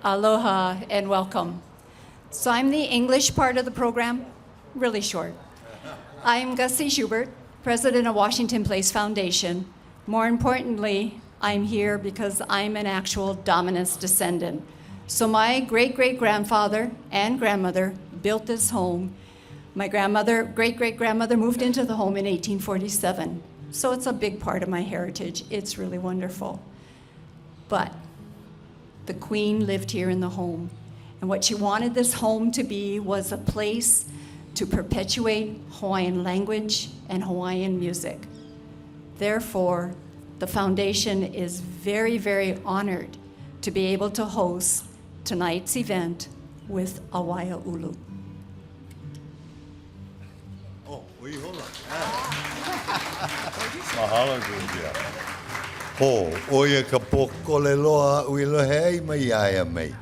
Aloha and welcome. So I'm the English part of the program, really short. I'm Gussie Schubert, president of Washington Place Foundation. More importantly, I'm here because I'm an actual Dominus descendant. So my great-great-grandfather and grandmother built this home. My great-great-grandmother moved into the home in 1847. So it's a big part of my heritage. It's really wonderful. But the Queen lived here in the home. And what she wanted this home to be was a place to perpetuate Hawaiian language and Hawaiian music. Therefore, the foundation is very, very honored to be able to host tonight's event with Awaiaulu. Oh, uihola. Mahalo kuia. Ho, oia ka pokoleloa uilohei mai aia mai.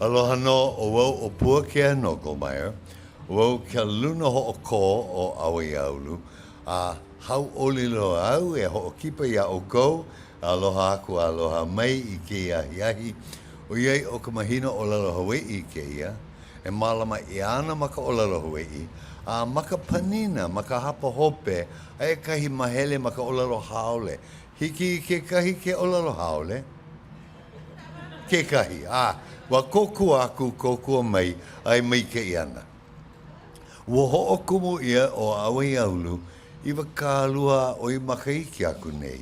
Aloha no o wau o pua ke anoko mai. Wau ka luna ho o ko o Awaiaulu. Hau ʻōlelo au e ho o kipa ia o kou. Aloha aku aloha mai I ke ahiahi. O iei o ka mahina ʻōlelo Hawaiʻi ke ia. E malama I ana maka ʻōlelo Hawaiʻi. Maka panina, maka hapa hope. Ai kahi mahele maka ʻōlelo haole. Hiki ke kahi ke ʻōlelo haole? Ke kahi, wa kokua aku kokua mai, ai mai ke iana. Ua hoʻokumu ia o Awaiaulu, I wakalua o I makaiki aku nei.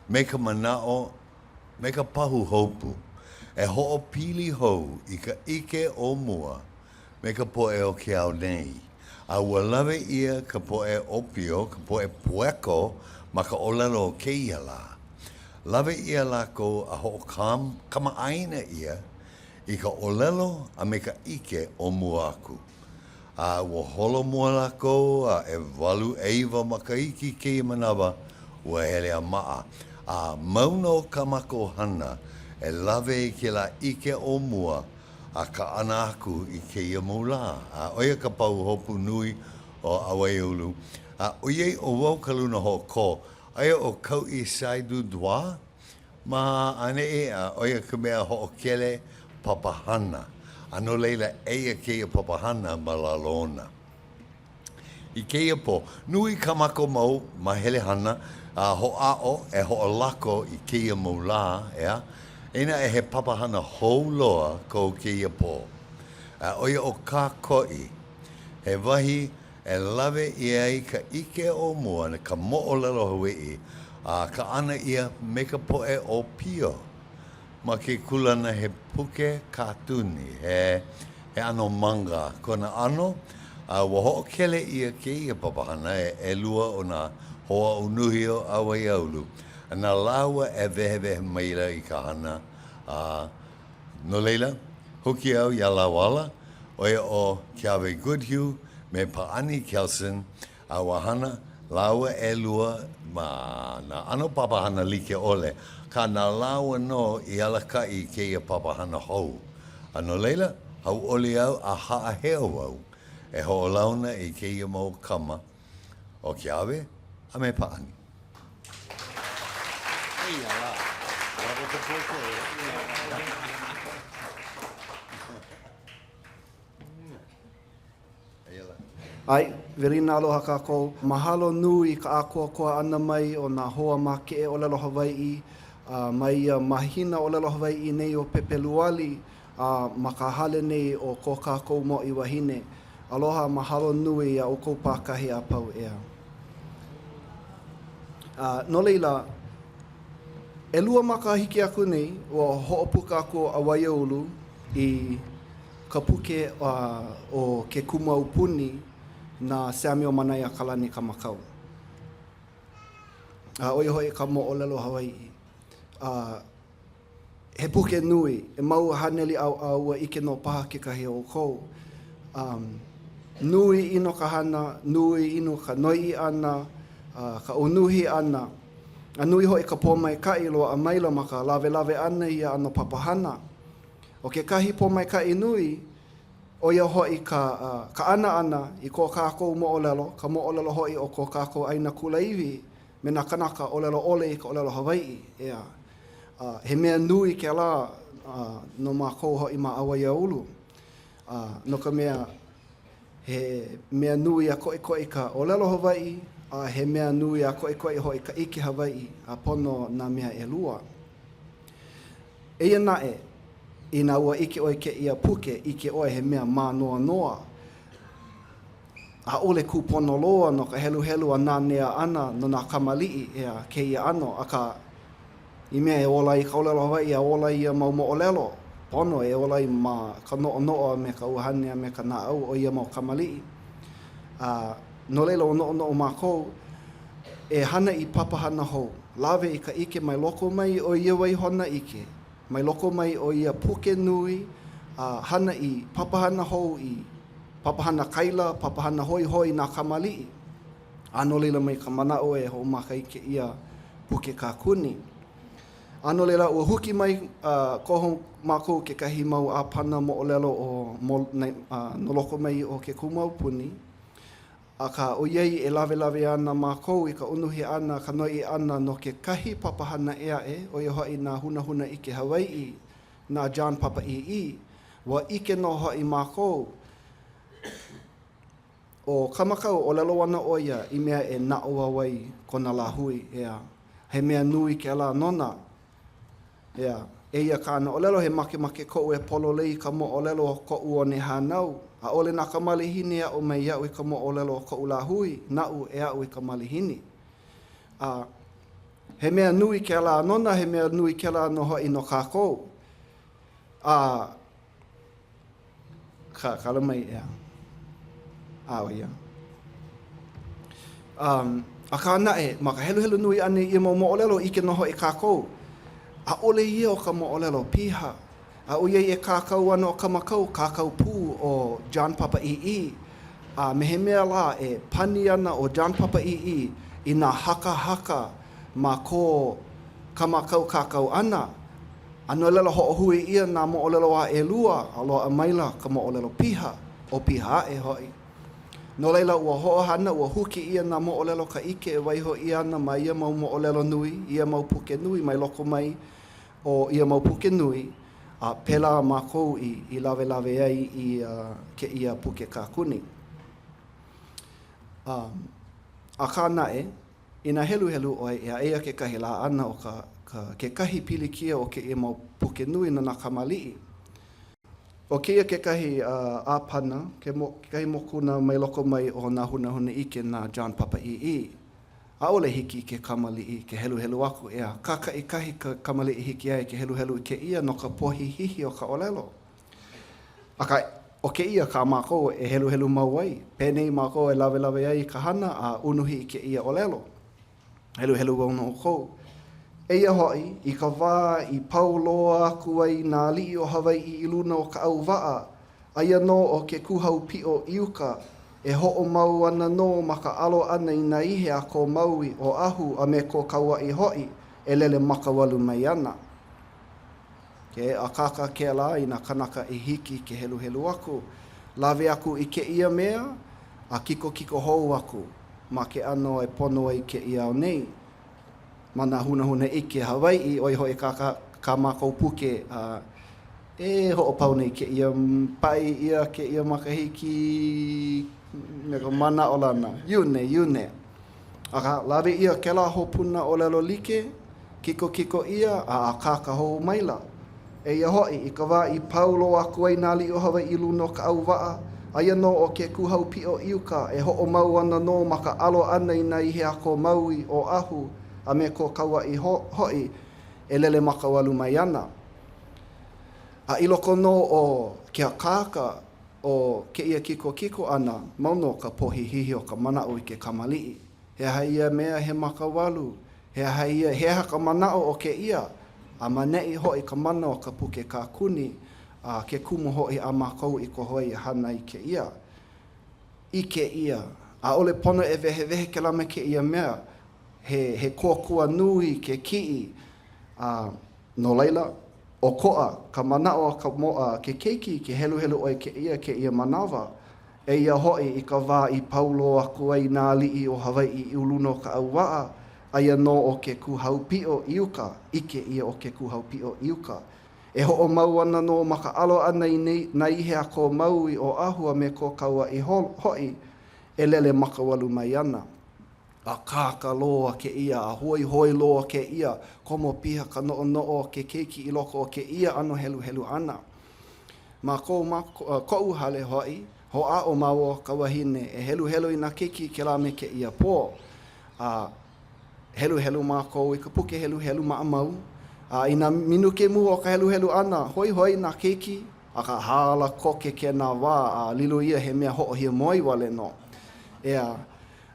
Me ka manao, me ka pahu hopu. E hoʻopili hou I ka ike o mua, me ka poe o ke au nei. A ua lawe ia ka poe opio, ka poe pueko, ma ka ʻōlelo o ke ia la. Lawe ia lako a hoʻo kamaaina ia I ka ʻōlelo a me ka ike o mua aku. Ua holo mua lako e walu eiva makaiki ke manawa ua hele a maa. Mauna o kamako hana e lawe I ke la ike o mua a ka ana aku I ke ia maula. Oia ka pau hopu nui o Awaiaulu. Oiei o wau kaluna ho ko. Aia o kau I saidu dwa, ma ane oia ka mea ho o kele papahana. Ano leila eia keia papahana ma la lona. I keia po, nui kamako mau ma hele hana, ho ao e ho o lako I keia maula, ea. Eina e he papahana hou loa ko keia po. Oia o ka koi, he wahi e lawe ia I ka ike o mua na ka moʻolelo Hawaiʻi ka ana ia me ka poe o pio. Ma ke kulana he puke katuni, he ano manga. Kona ano, wa hoʻokele ia ke ia papahana e lua o nā hoa unuhi o Awaiaulu. Nā laua e wehewehe maila I ka hana. No leila, hoki au ia lawala, oia o Keawe Goodhue, me Paani Kelson, a wahana, laua e lua, ma na ano papahana like ole, ka na laua no I alakai ke ia papahana hou. Ano leila, hau oli au a haa heo au, e ho launa I ke ia mau kama, o Keawe, a me Paani. Ai, verina aloha kākou. Mahalo nui ka ākuakoa ana mai o nā hoa mā ke e ʻōlelo Hawaiʻi, mai mahina ʻōlelo Hawaiʻi nei o Pepeluali, ma ka hale nei o ko kākou mo I wahine. Aloha mahalo nui a o kou pākahi a pau ea. No leila, e lua maka hiki aku nei, o hoʻopuka aku Awaiaulu I ka puke o Ke Kumu Aupuni na Samuel Mānaiakalani Kamakau. Oi hoi ka moʻolelo Hawaiʻi. He puke nui, e mau haneli au ike no paha ke kahi o kou. Nui ino ka hana, nui ino ka noi ana, ka unuhi ana. A nui hoi ka pōmai kai loa a maila ma ka lawe ana ia ano papahana. O ke kahi pōmai kai nui, o ia hoi ka ana I ko kākou moʻolelo, ka moʻolelo hoi o ko kākou aina kulaiwi, me nā kanaka ʻōlelo ole I ka ʻōlelo Hawaiʻi, ea. He mea nui ke la no mākou hoi ma Awaiaulu. No ka mea he mea nui a koe ka ʻōlelo Hawaiʻi, he mea nui a koe hoi ka ike Hawaiʻi a pono nā mea e lua. Eia nae, i nā ua ike oi ke ia puke, ike oi he mea mā noa noa. A ole kupono loa no ka helu a nānea ana no nā kamali'i ea ke ia ano, a ka i mea e ola i ka ʻōlelo Hawaiʻi a ola i a mau moʻolelo. Pono e ola i ma ka noʻonoʻo me ka uhane me ka naʻau o ia mau kamali'i. No leila o noʻonoʻo mākou, e hana i papahana hou. Lawe i ka ike mai loko mai o ia wai hona ike. Mai loko mai o ia puke nui, hana i papahana hou i papahana kaila, papahana hoi nā kamali'i. Ano leila mai ka manaʻo e hoʻomaka i ke ia puke kākuni. Ano leila ua huki mai koho mākou ke kahi mau āpana moʻolelo o no loko mai o Ke Kumu Aupuni. A ka o iei e lawe ana mākou i ka unuhi ana, ka noi ana no ke kahi papahana ea o ia hoi nā hunahuna i ke Hawaiʻi, nā John Papa I, wa ike no hoi mākou o Kamakau o lelo ana o ia i mea e naʻoa wai kona lahui ea. He mea nui ke ala nona. Ea, eia kāna ʻōlelo he make koʻu e pololei ka moʻolelo o koʻu o ne hānau. A ole nā ka malihini aʻu mai aʻu i ka moʻolelo o koʻu lahui, naʻu e aʻu i ka malihini. He mea nui ke ala anona, he mea nui ke ala no hoi no kākou. Kala mai ea. O ia. A ka nae, ma ka helu nui ane i mau moʻolelo i ke no hoi kākou. A ole ia o ka moʻolelo piha. A o iei e kākau ana o Kamakau, kākau pū o John Papa I. Me he mea la e pani ana o John Papa I nā haka ma ko Kamakau kākau ana. Ano lela hoʻohui ia nā moʻolelo a e lua, a loa a maila ka moʻolelo piha, o piha e hoi. No leila ua hoʻohana, ua huki ia nā moʻolelo ka ike e waiho ia ana ma ia mau moʻolelo nui, ia mau puke nui, mai loko mai o ia mau puke nui, a pela mākou i lawe ai i ke ia puke kākuni. A ka nae, i nā helu oi, ea ke kahi la ana o ke kahi pilikia o ke ia mau puke nui na nā kamali'i. O ke ia ke kahi āpana, ke kahi mokuna mai loko mai o nā hunahuna ike nā John Papa I. A ole hiki ke kamali'i, ke helu aku ea. Kaka i kahi ka kamali'i hiki ai ke helu i ke ia no ka pohi hihi o ka ʻōlelo. O ke ia ka mākou e helu mau ai. Pēnei mākou e lawe ai ka hana a unuhi i ke ia ʻōlelo. Helu au no kou. Eia hoi, i ka wā i pauloa aku ai nā li'i o Hawaiʻi i luna o ka au waa. Aia no o ke kuhau pio iuka. E ho'o mau ana no ma ka alo ana i nā ihe a ko maui o ahu a me ko kaua i hoi e lele makawalu mai ana. Ke a kaka ke la i nā kanaka i hiki ke helu aku. Lawe aku i ke ia mea, a kiko hou aku ma ke ano e pono ai ke ia o nei. Ma nā hunahuna i ke Hawaiʻi oi hoi ka mākou puke e ho'o pau nei ke ia pai ia ke ia makahiki me ka mana o lana. Iune. Aka lawe ia ke la hopuna ʻōlelo like, kiko ia a kāka hou maila. E ia hoi i ka wā i paulo aku ai nā li'i o Hawaiʻi i luna o ka au waa. Aia no o ke kuhau pio iuka e ho'o mau ana no ma ka alo ana i nā ihe a ko maui o ahu a me ko kaua i hoi e lele makawalu mai ana. A iloko no o kia kāka o ke ia kiko ana, mauno ka pohi hihi o ka manao i ke kamali'i. He haia mea he makawalu, he haka manao o ke ia, a manei hoi ka mana o ka puke kākuni, a ke kumu hoi a mākou i ko hoi hana i ke ia. I ke ia, a ole pono e vehe ke lama ke ia mea, he kōkua nui ke ki'i, no leila, o koa, ka manao ke keiki, ke helu oi ke ia manawa, e ia hoi i ka wā i paulo aku ai nā li'i o Hawaiʻi i uluna o ka au waa, aia no o ke kuhaupio iuka, ike ia o ke kuhaupio iuka. E ho'o mau ana no maka alo ana i nai he a ko mau i o ahua me ko kaua i hoi, e lele makawalu mai ana. A kāka loa ke ia, a hoi loa ke ia, komo piha ka no ke keiki i loko o ke ia ano helu ana. Ma kou hale hoi, ho a o mau kawahine e helu i na keiki ke la me ke ia pō. Helu mākou i ka puke helu maa mau. I nā minuke mu o ka helu ana, hoi nā keiki, a ka hala koke ke nā wā, a lilo ia he mea ho'o hia moi wale no.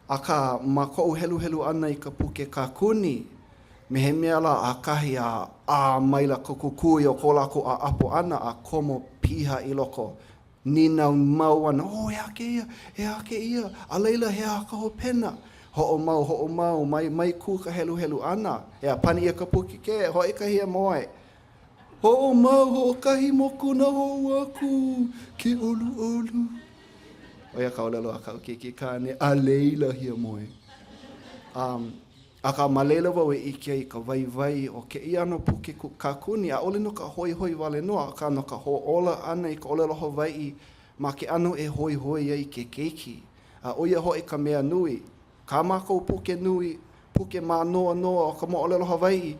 A ka makou helu ana i ka puke ka kuni, me he mea la a kahi a maila ka kukui o ko lako a apo ana a komo piha i loko. Nina mau ana, he ake ia, a leila he a kaho pena. Ho'o mau, mai ku ka helu ana. A pani ia ka puke ke, hoi ka hia moe. Ho'o mau, kahi moku na ho aku, ke olu. Oia ka ʻōlelo a ka ukiki kāne, a leila hia moe. A ka malela wau e ike i ka vai o ke ia no puke ka kuni, a ole no ka hoi wale noa, a ka no ka ho ola ana i ka ʻōlelo Hawaiʻi, ma ke ano e hoi ai ke keiki. A oia hoi ka mea nui, ka mākou puke nui, puke mā noa o ka mo ʻōlelo Hawaiʻi,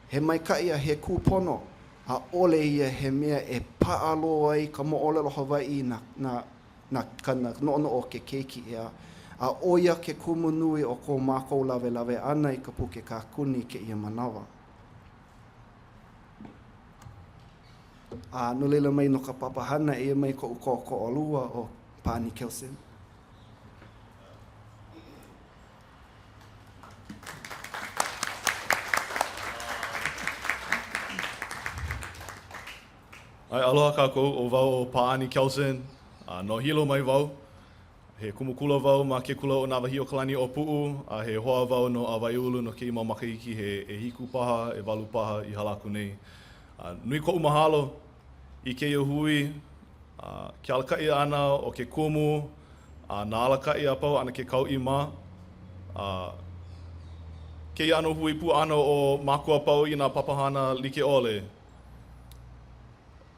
he maikai a he kūpono, a ole ia he mea e paalo ai ka mo ʻōlelo Hawaiʻi na kana no o ke keiki ea. A oia ke kumu nui o ko mākou lawe ana i ka puke ka kuni ke ia manawa. No leila mai no ka papahana e mai ko alua o Pani Kelsen. Ai, aloha kākou o wau o Paani Kelsen, no hilo mai wau. He kumukula wau ma ke kula o Awaiakalani o Pu'u, a he hoa wau no Awaiaulu no ke ima makaiki he hiku paha, e walu paha i halaku nei. Nui ko'u mahalo i ke hui, ke alakai ana o ke kumu, nā alakai a pau ana ke kau i mā. Ke ano hui pu ana o makua pau i nā papahana like ole.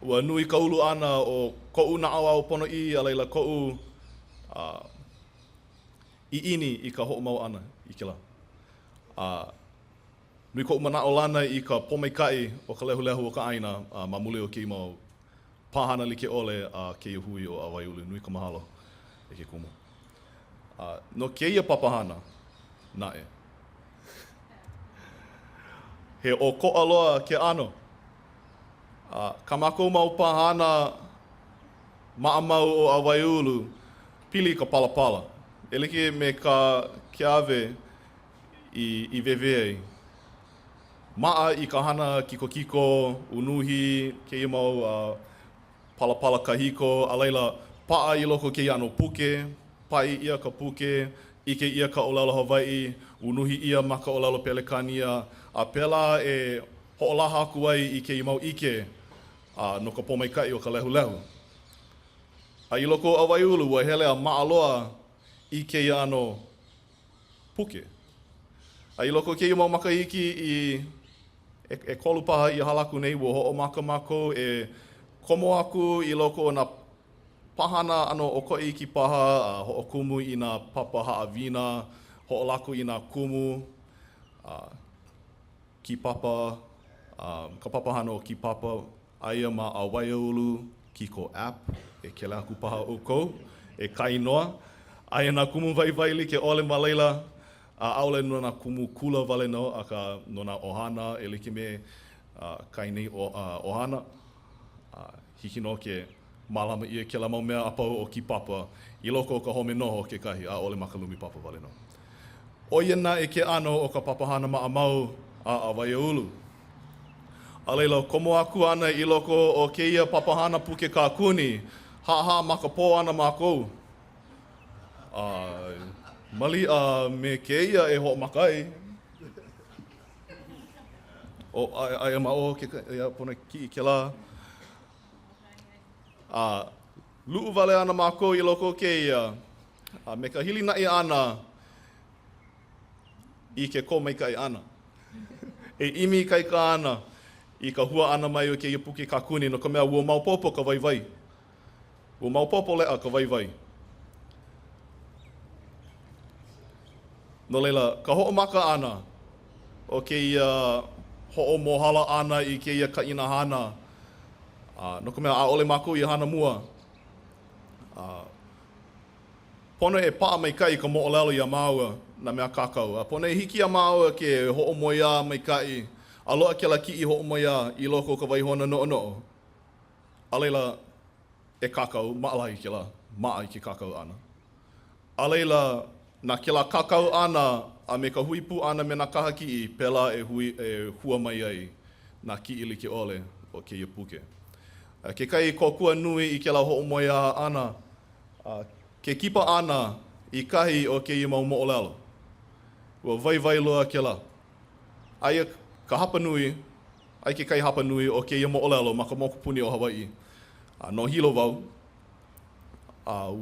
Ua nui kaulu ana o ko'u na au pono i, a leila ko'u i ini i ka ho'omau ana i ke la. Nui ko'u mana o lana i ka pomeikai o ka lehu o ka aina ma mule o ke imau pahana like ole a ke hui o Awaiaulu. Nui ka mahalo e ke kumu. No keia papahana, nae. He o ko aloa ke ano. Ka mākou mau pahana maamau o Awaiaulu, pili ka palapala. E like me ka keawe i vevei. Maa i ka hana kiko, unuhi, ke mau palapala kahiko, a leila paa i loko ke ano puke, pai ia ka puke, ike ia ka ʻōlelo Hawaiʻi, unuhi ia ma ka ʻōlelo Pelekania, a pela e hoʻolaha aku ai i ke mau ike no ka pomaikai o ka lehu. A i loko Awaiaulu ua hele a maaloa i ke ano puke. A i loko ke mau makaiki e kolu paha i halaku nei ua ho'o mako e komo aku i loko na pahana ano o ko iki paha, ho'o kumu i nā papa haawina, ho'o laku i nā kumu, ki papa, ka papahana o ki papa, aia ma Awaiaulu ki ko app, e ke laku paha o kou, e kainoa. Aia nā kumu vai like ole ma leila, aole no nā kumu kula wale no, aka no nā ohana, e like me kainei ohana. Hiki no ke malama ia ke la mau mea apau o ki papa, i loko o ka home noho ke kahi, a ole makalumi papa wale no. Oia nā e ke ano o ka papahana maamau a Awaiaulu. A leila, komo aku ana i loko o ke ia papahana puke ka kuni, maka pō ana mākou. Mali me ke ia e ho makai. Ai ma o ke ia pona ki ke la. Luu wale ana mākou i loko ke ia. Me ka hili nai ana, i ke kōmaikai ana. E imi kai ka ana i ka hua ana mai o ke ia puke kakuni no ka mea ua maupopo ka vaivai. Ua maupopo lea ka vaivai. No leila, ka ho'omaka ana o ke ia ho'omohala ana i ke ia kaina hana. No ka mea ʻaʻole mākou i hana mua. Pono e paa mai kai ka mo'olelo i a māua na mea kakau. Pono e hiki a māua ke ho'omoia mai kai. A loa ke la ki'i ho'omoia i loko ka waihona no'o. A leila e kakau, maʻalahi ke la, maʻa i ke kakau ana. A leila, na ke la kakau ana a me ka huipu ana me na kaha ki'i, pela e hua mai ai na ki'i like ole o ke ia puke. Ke kai kokua nui i ke la ho'omoia ana, ke kipa ana i kahi o ke ia mau mo'olelo. Ua vaivai loa ke la. Aia ka hapa nui, ai ke kai hapa nui o ke ia mo'olelo ma ka mokupuni o Hawaiʻi. No hilo wau.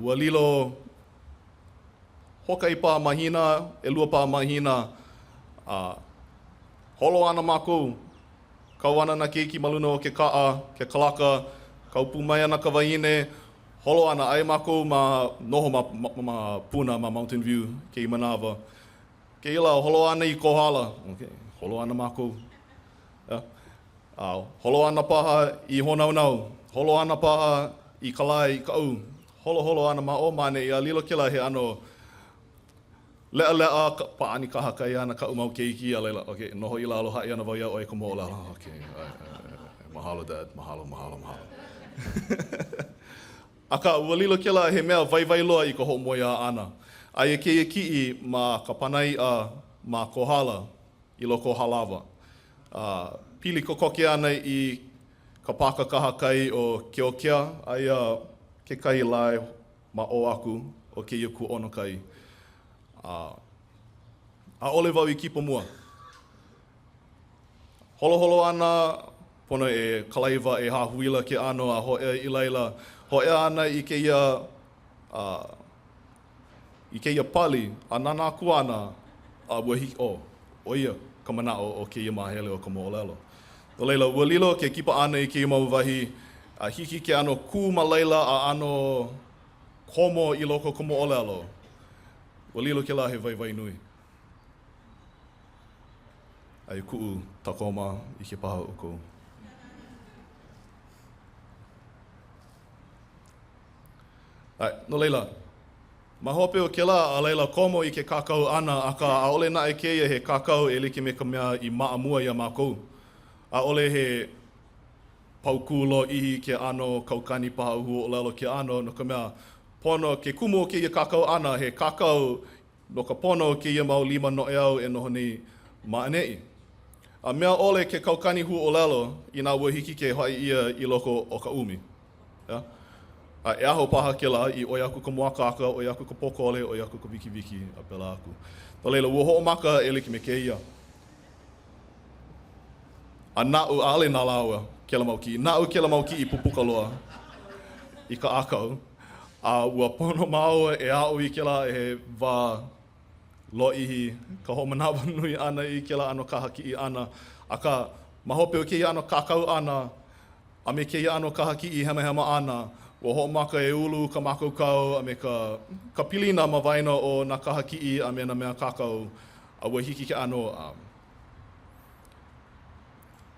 Ua lilo hokai pā mahina, e lua pā mahina. Holo ana mākou. Kau ana na keiki maluna o ke kaa, ke kalaka, kau pumai ana ka waine, holo ana ai mākou ma noho ma puna ma Mountain View, ke i manawa. Ke ila, holo ana i Kohala, okay. Holo ana mākou. Yeah. Holo ana paha i Honaunau, holo ana paha i Kalai, i Kau, holo ana ma o mane i a lilo kila he ano lea paani kaha kai ana ka umau keiki a leila. Okay, noho i lalo hai ana wai au ai ka mo'olelo. Okay, mahalo dad, mahalo. Aka ua lilo kela he mea vaivai loa i ka ho'omoia ana. Ai e keia ki'i ma ka panai a ma Kohala i loko halawa. Pili kokoke ana i ka paka kaha kai o Keokea, ai ke kai lai ma o aku o keia ku ono kai. A ole wau i kipa mua. Holo ana, pono e kalaiwa e hahuila ke ano a hoe i leila. Hoe ana i ke ia pali, a nana ku ana a ua hiki o ia ka manao o ke ia mahele o ka mo'olelo. O leila, ua lilo ke kipa ana i ke ia mau wahi, a hiki ke ano ku ma leila a ano komo i loko ka mo'olelo. Ua lilo ke la he vaivai nui. Ai ku'u takoma i ke paha o kou. No leila, ma hope o ke la a leila komo i ke kakau ana, aka a ole na e keia he kakau e like me ka mea i maamua i a mākou. A ole he paukulo ihi ke ano, kaukani paha uhu o lelo ke ano, no ka mea pono ke kumu o ke ia kakau ana, he kakau no ka pono o ke ia mau lima no'e au e noho ni maanei. A mea ole ke kaukani hu o lelo i nā ua hiki ke hai ia i loko o ka umi. Yeah? E aho paha ke la i oi aku ka moakaka, oi aku ka pokole, oi aku ka wiki a pela aku. No leila, ua ho'omaka e like me ke ia. A na'u ale nā laua ke la mau ki. Na'u ke la mau ki i pupuka loa i ka akau. A ua pono maua e au i ke la e wā loihi ka homanawa nui ana i ke la ano kaha ki i ana. Aka mahope o ke ia ano kakau ana, a me ke ia ano kaha ki i hema ana, ua ho'omaka e ulu ka makaukau a me ka pilina ma waina o na kaha ki i a me na mea kakau a ua hiki ke ano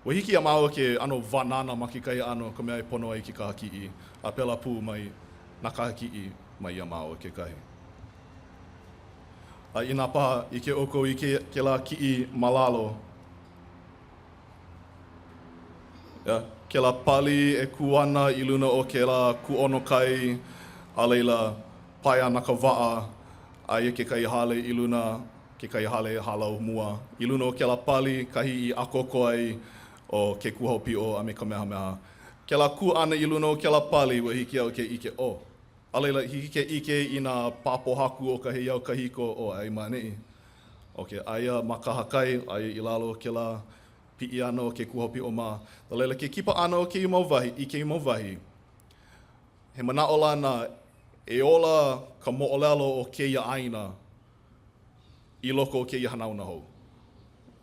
ua hiki a maua ke ano vanana ma ke kai ano ka mea e pono ai ki kaha ki i a pela pū mai na kaha ki i mai a maua ke kai. I nā paha i ke oko i ke la ki i malalo. Yeah. Ke la pali e kuana i luna o ke la ku ono kai a leila pai ana ka waa a ia ke kai hale i luna ke kai hale halau mua. I luna o ke la pali kahi i akoko ai o ke kuhopi o a me kamehameha. Ke la ku ana i luna o ke la pali ua hiki au ke ike o. A leila hiki ke ike i nā papo haku o ka he iau kahiko o ai manei. Ok, aia makaha kai, aia i lalo ke la pi'i ana o ke kuhopi o mā. A leila ke kipa ana o ke i mau wahi, i ke i mau wahi. He mana'o lana e ola ka mo'olelo o ke ia aina i loko o keia hanauna hou.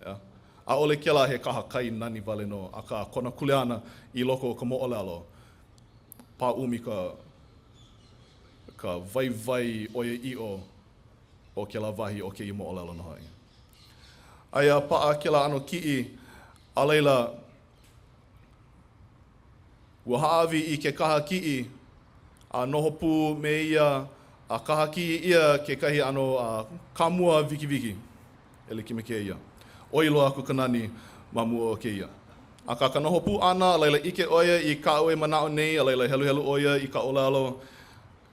Yeah. A ole kela he kaha kai nani wale no, a ka kona kuleana i loko o ka moʻolelo, pā umi ka vai oia i'o o ke la wahi o ke i moʻolelo no hai. Aia paa ke la ano ki'i, a leila, ua haawi i ke kaha ki'i, a noho pū me ia, a kaha ki'i ia ke kahi ano kamua wiki, e like me ke ia. Oi loa aku kanani ma mua o ke ia. A ka noho pū ana, a leila ike oia i ka oe manao nei, a leila helu oia i ka ʻōlelo,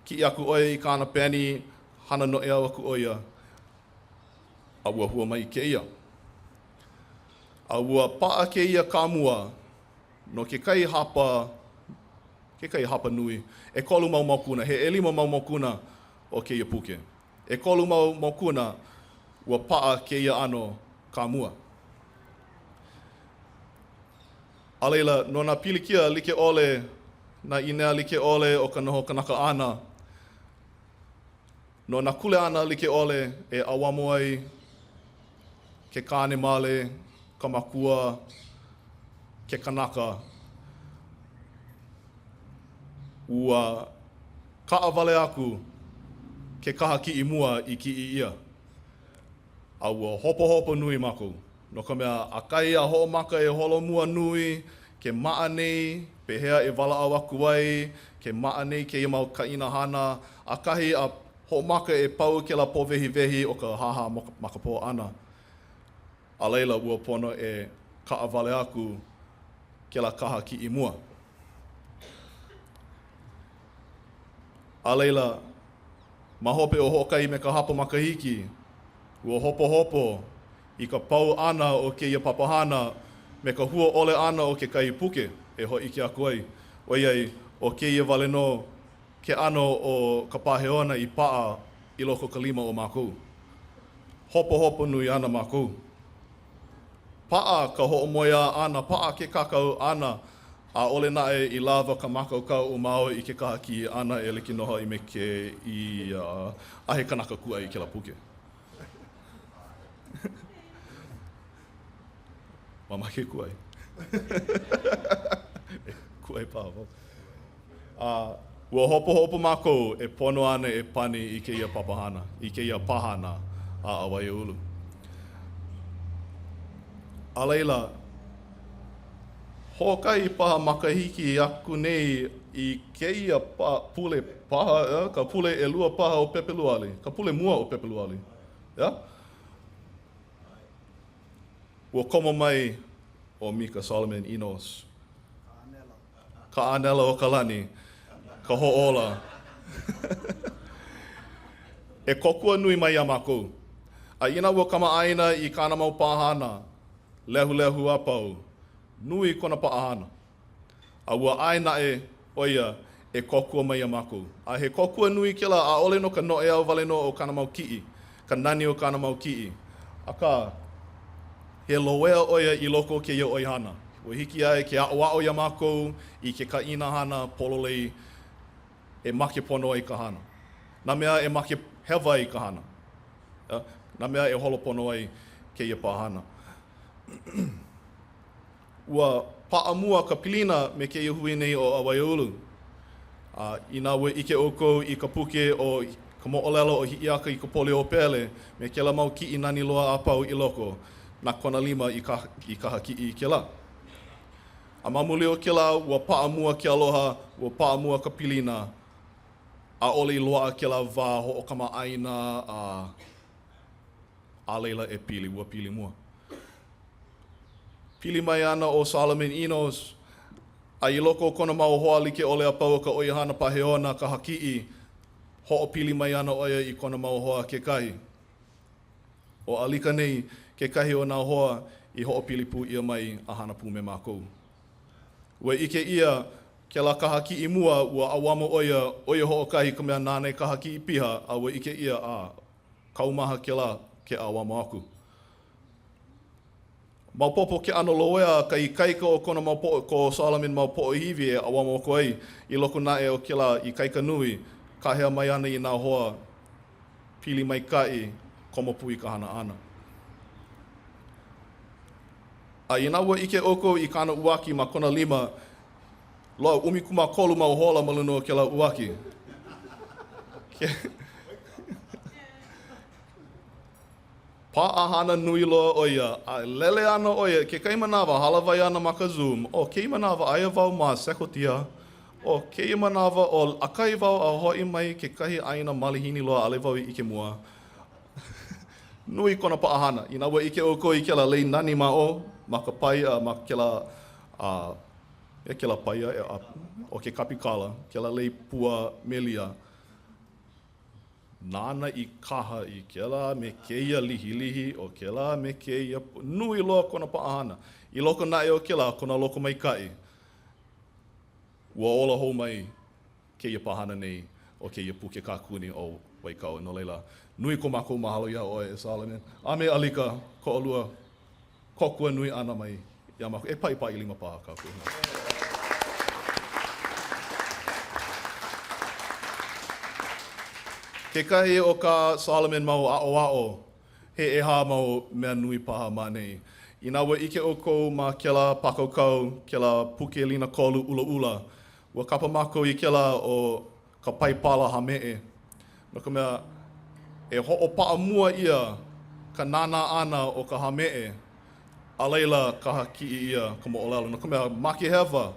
ki aku oia i ka ana peni, hana no e au aku oia, a ua hua mai ke ia. A ua paa ke ia kamua, no ke kai hapa nui, e kolu mau maukuna, he 5 mau maukuna o ke ia puke. E kolu mau maukuna, ua paa ke ia ano kamua. A leila, no nā pilikia like ole, nā inea like ole o ka noho kanaka ana, no nā kule ana like ole e awamo ai, ke kāne male, ka makua, ke kanaka, ua kaʻawale aku ke kaha kiʻi mua i kiʻi ia. A ua hopo nui mākou. No ka mea a kai a hoʻomaka e holo mua nui, ke maa nei, pehea e walaau aku ai, ke maa nei ke ia mau kaʻina hana, a kahi a hoʻomaka e pau ke la powehi o ka haha makapo ana. A leila ua pono e kaʻawale aku ke la kaha kiʻi mua. A leila, ma hope o hokai me ka hapa makahiki, ua hopo i ka pau ana o ke ia papahana me ka hua ole ana o ke kai puke e ho ike aku ai. Oiai, o ke ia wale no ke ano o ka paheona i paa i loko ka 5 o mākou. Hopo nui ana mākou. Paa ka hoʻomoia ana, paa ke kakau ana, a ole nae i lava ka makaukau o Mao i ke kaha ki ana e liki noho i me ke i ahe kanaka kua i ke la puke. Mama ke kuai. Kuai pāwau. Ua hopo mākou e pono ana e pani i ke ia papahana, i ke ia pahana a Awaiaulu. A leila, hokai paha makahiki aku nei i ke ia pule paha, ka pule e lua paha o pepeluali, ka pule mua o pepeluali. Yeah? Ua komo mai o Mika Solomon Inos. Ka anela o kalani, ka hoʻola. E kokua nui mai a mākou. A ina ua kamaaina i kāna mau pāhana, lehu apau, nui kona paahana. A ua ainae oia e kokua mai a mākou. A he kokua nui ke la a ole no ka noe au wale no o kāna mau ki'i, ka nani o kāna mau ki'i. A ka he loea oia i loko ke ia oihana. Ua hiki ai ke aʻoaʻo ia mākou i ke kaʻina hana pololei e make pono ai ka hana. Nā mea e make hewa ai ka hana. Nā mea e holo pono ai ke ia pāhana. Ua paʻamua ka pilina me ke ia hui nei o Awaiaulu. Ina ua ike oko i ka puke o ka moʻolelo o hiʻiaka i ka pole o pele me ke la mau kiʻi nani loa a pau i loko na kona 5 i kaha kiʻi i ke la. A mamuli o ke la, ua paʻamua ke aloha, ua paʻamua ka pilina, a ole i loa ke la wā hoʻokamaaina a leila e pili, ua pili mua. Pili mai ana o Solomon Inos, a i loko kona mau hoa like ole a pau ka oihana paheona ka haki'i, hoʻopili mai ana oia i kona mau hoa ke kahi. O alika nei, ke kahi o nā hoa i hoʻopili pū ia mai a hana pū me mākou. Ua ike ia ke la kaha ki'i mua ua awamo oia hoʻokahi ka mea nānei kaha ki'i piha a ua ike ia kaumaha ke la ke awamo aku. Maupopo ke ano loea ka i kaika o kona ko Solomon mau poʻohiwi e awamo oko ai i loko nae o ke la i kaika nui ka hea mai ana i nā hoa pili mai kai komo pui ka hana ana. A ina ua ike oko I kāna uaki ma kona lima, loa umikuma kolu mau hola ma luna o ke la uaki. Pa'ahana nui loa o ia, a lele ana o ia, ke kai manawa halawai ana ma ka Zoom, o kei manawa aia wau ma sekotia, o kei manawa o akai wau a hoi mai ke kahi aina malihini loa ale wau I ike mua. Nui kona pa'ahana, ina ua ike oko I ke la lei nani ma o, ma ka pai, ma ke la, ke la pai o ke kapikala, ke la lei pua melia. Nāna I kaha I ke la me keia lihi o ke la me keia nui loa kona pa'ahana. I loko nae o ke la, kona loko mai kai. Ua ola hou mai keia pahana nei o keia puke kākuni o Waikaua. No leila, nui ko mākou mahalo ia oe e Solomon. A me alika ko olua kokua nui ana mai ia mākou. E pai lima paha kākou. Ke kahi o ka Solomon mau a'o, he eha mau mea nui paha manei. Ina ua ike o kou ma ke la pakaukau, ke la puke lina kolu ula. Ua kapa mākou I ke la o ka paipala hame'e. No ka mea, e ho'opa'a mua ia ka nana ana o ka hame'e, a leila ka haki'i ia ka mo'olelo. No ka mea, maki hewa,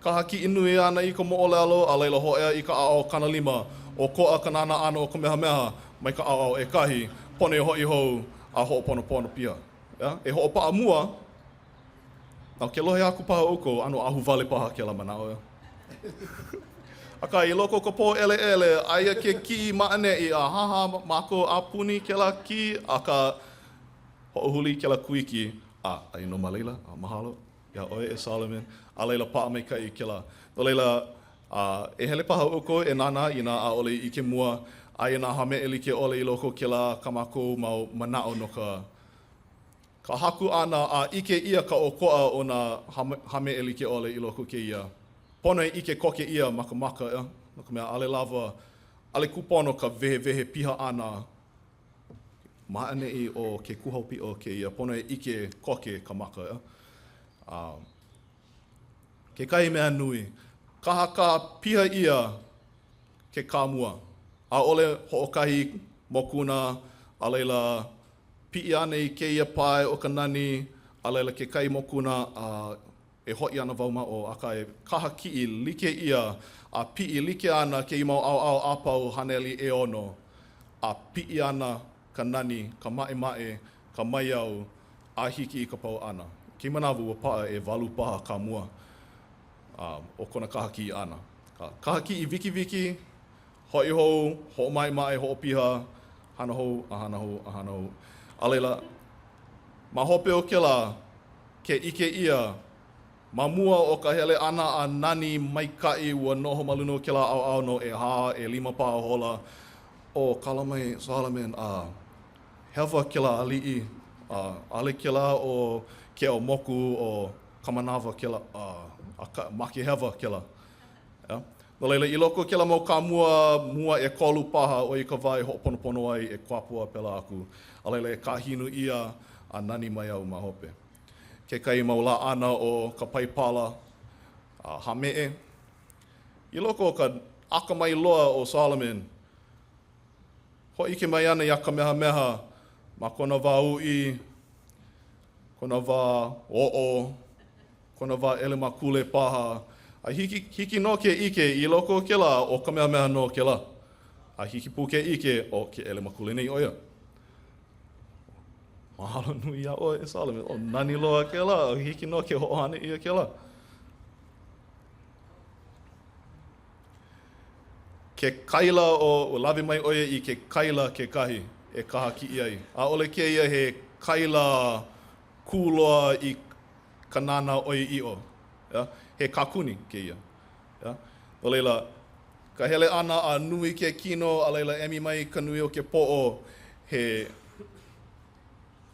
ka haki'i nui ana I ka mo'olelo, a leila ho'ea I ka a'o kana lima, o ko'a ka nana ana o Kamehameha, mai ka a'o e kahi, pone ho'i hou a ho'oponopono pia. Yeah? E ho'opa'a mua, nau ke lohe aku paha oko, ano ahu vale paha ke la manao. Aka I loko ka pō ele, aia ke ki ma'ane'i a haha mako apuni ke la ki, aka ho'ohuli ke la kuiki, ai no maleila, mahalo, ia oe e Solomon, a leila pa'a mai kai ke la. No leila, e hele paha oko e nana I nā a ole I ke mua, aia nā hame e like ole I loko ke la kamako mau manao no ka haku ana a ike ia ka oko'a o nā hame e like ole I loko ke ia. Pono e ike koke ia maka, no ka mea ale lava, ale kupono ka vehe piha ana ma'ane'i o ke kuhaupi o ke ia, pono e ike koke ka maka. Ke kai mea nui, kaha ka piha ia ke kāmua. A ole ho'okahi mokuna, a leila pi'i ana I keia pai o ka nani, a leila ke kai mokuna e ho'i ana wau ma'o, aka e kaha ki'i like ia, a pi'i like ana ke I mau au apau haneli e ono, a pi'i ana ka nani, ka ma'e, ka maiau, a hiki I ka pau ana. Ke manawa ua pa'a e walu paha ka mua. O kona kahaki ana. Ka kahaki I wiki, hoi hou, ho mai, ho piha, hana hou, a hana hou. A leila, ma hope o ke la, ke ike ia, ma mua o ka hele ana a nani maikai ua noho maluna o ke la au no e ha, e lima paha hola, o kala mai Solomon, hewa ke la ali'i, ale ke la o ke o moku o kamanawa ke la, maki hewa ke la. Yeah? No leila, I loko ke la mau ka mua e kolu paha o I ka vai ho'oponopono ai e kuapua pela aku. A leila e kahinu ia a nani mai au ma hope. Ke kai mau la ana o ka paipala hame'e. I loko o ka akamai loa o Solomon, ho'i ke mai ana ia Kamehameha ma kona wā ui, kona wā o'o, kona wā ele makule paha, a hiki no ke ike I loko ke la o Kamehameha no ke la. A hiki pu ke ike o ke ele makule nei oia. Mahalo nui ia oe e Solomon, o nani loa ke la, o hiki no ke ho'ohane ia ke la. Ke kaila o lawe mai oia I ke kaila ke kahi e kaha ki ai. A ole ke ia he kaila kūloa I ka nana oi i'o. Yeah? He kakuni ke ia. Yeah? O leila, ka hele ana a nui ke kino, a leila emi mai ka nui o ke po'o, he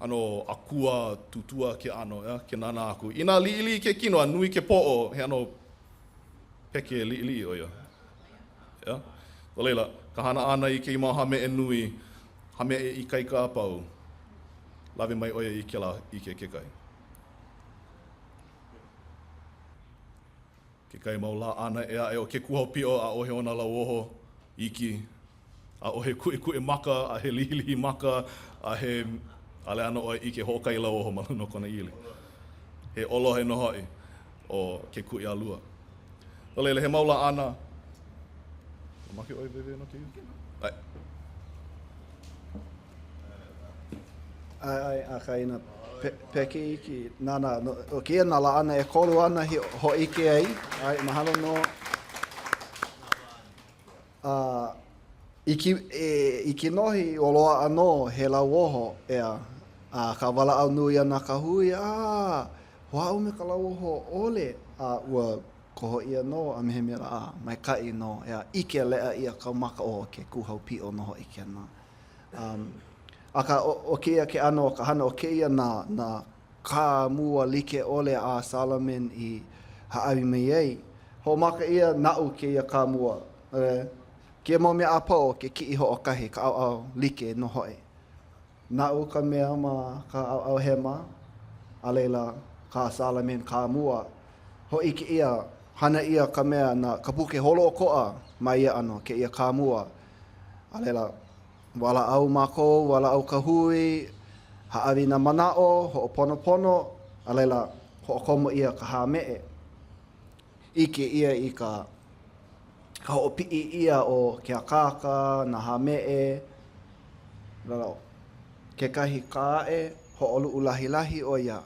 ano akua tutua ke ano, yeah? Ke nana aku. Ina li'ili ke kino, a nui ke po'o, he ano peke li'ili o ia. Yeah? O leila, ka hana ana I ke imahame e nui, hame e ikai ka apau, lawe mai oia i ke la i ke kekai. Kekai mau la ana ea e o ke kuhopio a ohe ona la woho iki, a ohe kue maka, a he lihi maka, a he ale ana oe i ke hokai la woho maluna kona ili. He olo he nohoi o ke kui alua. O leile he maula ana. Maki oi bebe no ke iu? Ai. Ai, a ka ina peke iki, nana, o kia na la ana e kolu ana ho ike ai, ai, mahalo no. Iki nohi o loa ano he lau oho ea, ka wala au nui ana ka hui, hoa au me ka lau oho ole, ua koho ia no, a mehe mera mai kai no, ea ike lea ia ka maka o ke kuhau pi o noho ike na. Aka o kia ke ano o ka hana o kia na ka mua like ole a Salaman i haawi mai ei. Ho maka ia nau ke ia ka mua. Kia mau mea apa o ke ki ho o kahi ka au like no hoi. Nau ka mea ma ka au hema, a leila ka Salaman ka mua. Ho ike ia hana ia ka mea na ka puke holo o koa mai ia ano ke ia ka mua. A leila wala au mako, wala au kahui, haawi na manao, ho'oponopono, a leila ho'okomo ia ka hāmee. Ike ia i ka ho'opii ia o ke akaka, na hāmee, ke kahi kāe, ho'olu'u lahi o ia.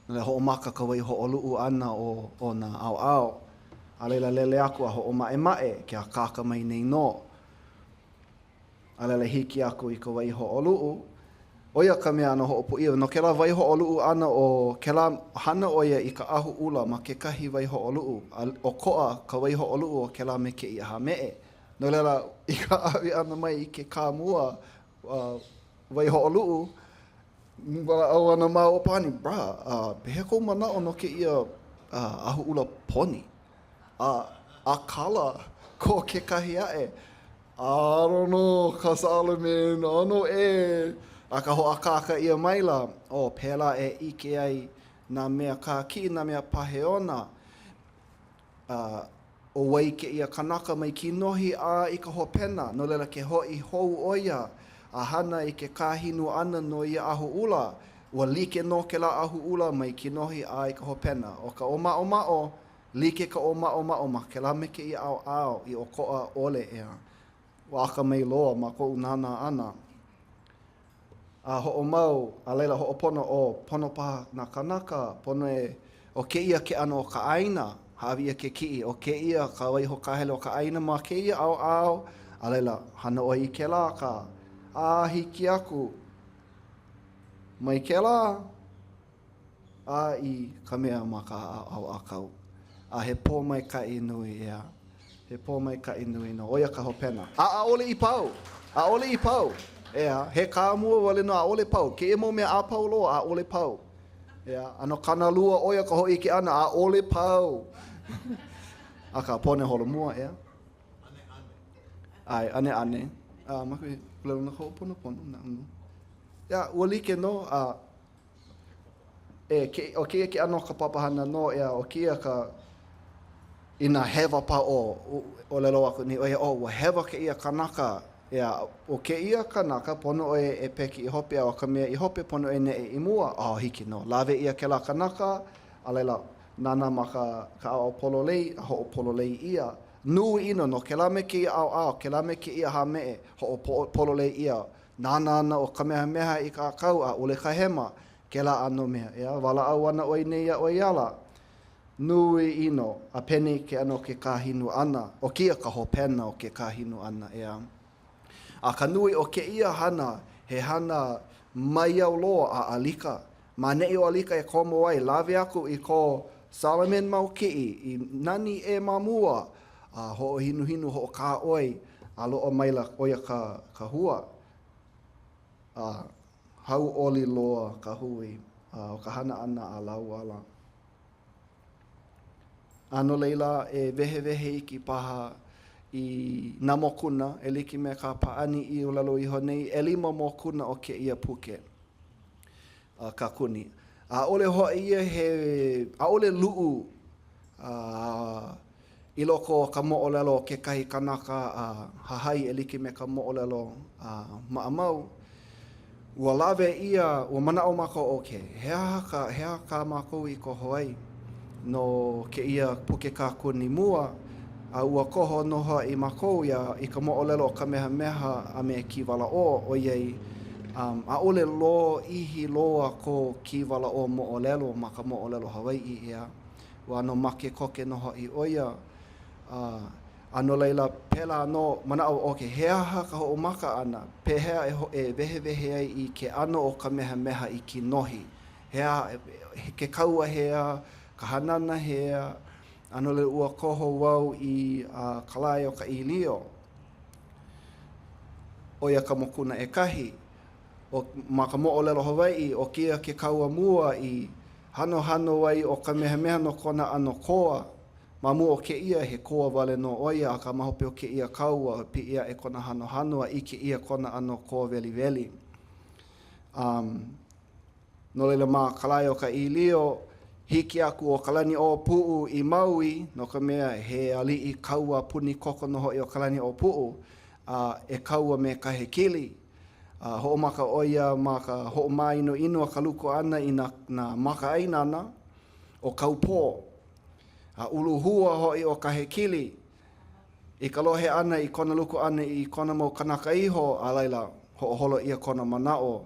Ho'omaka ka wai ho'olu'u ana o na au. A leila lele aku a ho'omae ke akaka mai nei no. Alele hiki aku i ka wai ho'olu'u. Oia ka mea ana ho'opu'ia. No ke la wai ho'olu'u ana o ke la hana oia i ka ahu ula ma ke kahi wai ho'olu'u. O ko'a ka wai ho'olu'u o ke la me ke i hāmee. No lela i ka awi ana mai i ke kāmua wai ho'olu'u. Wala au ana mā o pani, bra, pehe kou manao no ke ia ahu ula poni. A kala ko ke kahi ae. I don't know, ka Salaman, ano a ka ho akaka ia maila, pēla e ike ai nā mea ka ki, nā mea paheona. O wai ke ia kanaka mai ki nohi a i ka hopena, no lela ke hoi hou oia, a hana i ke kāhinu ana no ia ahu ula, ua like no ke la ahu ula mai ki nohi a i ka hopena. O ka o mao, like ka o mao ma ke la me ke ia au i o koa ole ea. Waka mai loa ma kou nana ana. A ho'o mau, a leila ho'o pono o pono paha na kanaka, pono o ke ia ke ano o ka aina, hawi ia ke ki, o ke ia ka wai ho kahele o ka aina ma ke ia au, a leila hana o i ke la ka, hiki aku, mai ke la, i ka mea ma ka au akau. A he pō mai ka inui ea. He pō mai ka inui no, oia ka hopena. A ole i pau, Ea, he kāmua wale no a ole pau. Ke e mo mea a pau loa, a ole pau. Ea, ano kana lua oia ka hoi ke ana, a ole pau. A ka pone holo mua, ea. Ai, ane. Maka leo na ko pono, na unu. Ea, ua like no, o kia ke ano ka papahana no, ea, o kia ka ina hewa pa o lelo aku ni oia ua hewa ke ia kanaka ia o ke ia kanaka pono e peki i hope o ka mea i hope pono ne e imua hiki no lawe ia ke la kanaka a leila nana ma ka au pololei ho pololei ia nui ino no ke la me ke ia au ke la me ke ia hāmee ho pololei ia nana o Kamehameha I ka kau a ole ka hema ke la ano mea ia wala au ana oi nei a oi ala nui ino a peni ke ano ke kāhinu ana o kia ka hopena o ke kāhinu ana ea a ka nui o ke ia hana he hana mai au loa a alika ma nei o alika e komo ai lawe aku I ko Salaman mau kii I nani e mamua a ho hinu ho ka oi a loo maila oia ka hua a hau oli loa ka hui o ka hana ana a lau ala Ano leila e wehe iki paha i nā mokuna, e like me ka paani i ʻōlelo iho nei, 5 mokuna o ke ia puke. Ka kuni. A ole hoi ia a ole lu'u i loko o ka mo'olelo o ke kahi kanaka hahai e like me ka mo'olelo ma'amau. Ua lawe ia, ua mana'o mako oke. Hea ka mako i ko Hawaii no ke ia puke ka kuni mua. Ua koho noho i mako ia i ka mo'olelo o Kamehameha a me ki wala o iei a ole lo ihi loa ko ki wala o mo'olelo ma ka mo'olelo Hawaiʻi ia. Ua no make koke noho i oia. Ano leila pela no mana'o o ke hea ka ho maka ana. Pehea e wehe ai i ke ano o Kamehameha i ki nohi. Hea ke kaua hea, ka hanana hea. Ano le ua koho wau i kalai o ka ilio. Oia ka mokuna e kahi. Ma ka mo'olelo Hawaiʻi o kia ke kaua mua i hano wai o Kamehameha no kona ano koa. Ma mua o ke ia he koa wale no oia a ka mahope o ke ia kaua pi ia e kona hano a i ke ia kona ano koa veli. No leila ma kalai o ka ilio, hiki aku o kalani o pu'u i Maui, no ka mea he ali'i kaua puni koko noho i o kalani o pu'u, e kaua me ka he kili. Ho maka oia ma ka ho mai no inu a kaluko ana i na maka ainana o kaupō. Ulu hua hoi o ka he kili. I ka lohe ana i kona luko ana i kona mau kanaka iho, a laila ho holo ia kona manao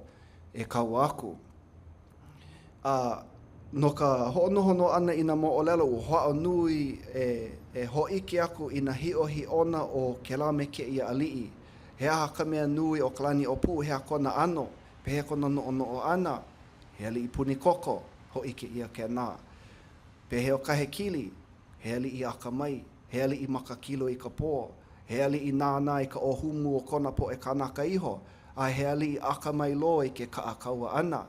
e kaua aku. No ka ho'onohono ana i na mo'olelo u ho'o nui e ho'iki aku i na hi ona o ke la me ke ia ali'i. Hea ka mea nui o kalani o pu, hea kona ano, pehe kona no ana, hea li i puni koko, ho'iki ia ke nā. Pehe o kahe kili, hea li i aka mai, hea li i maka kilo i ka pō, hea li i nāna i ka ohumu o kona po e kanaka iho, a hea li i aka mai lo i ke ka akaua ana,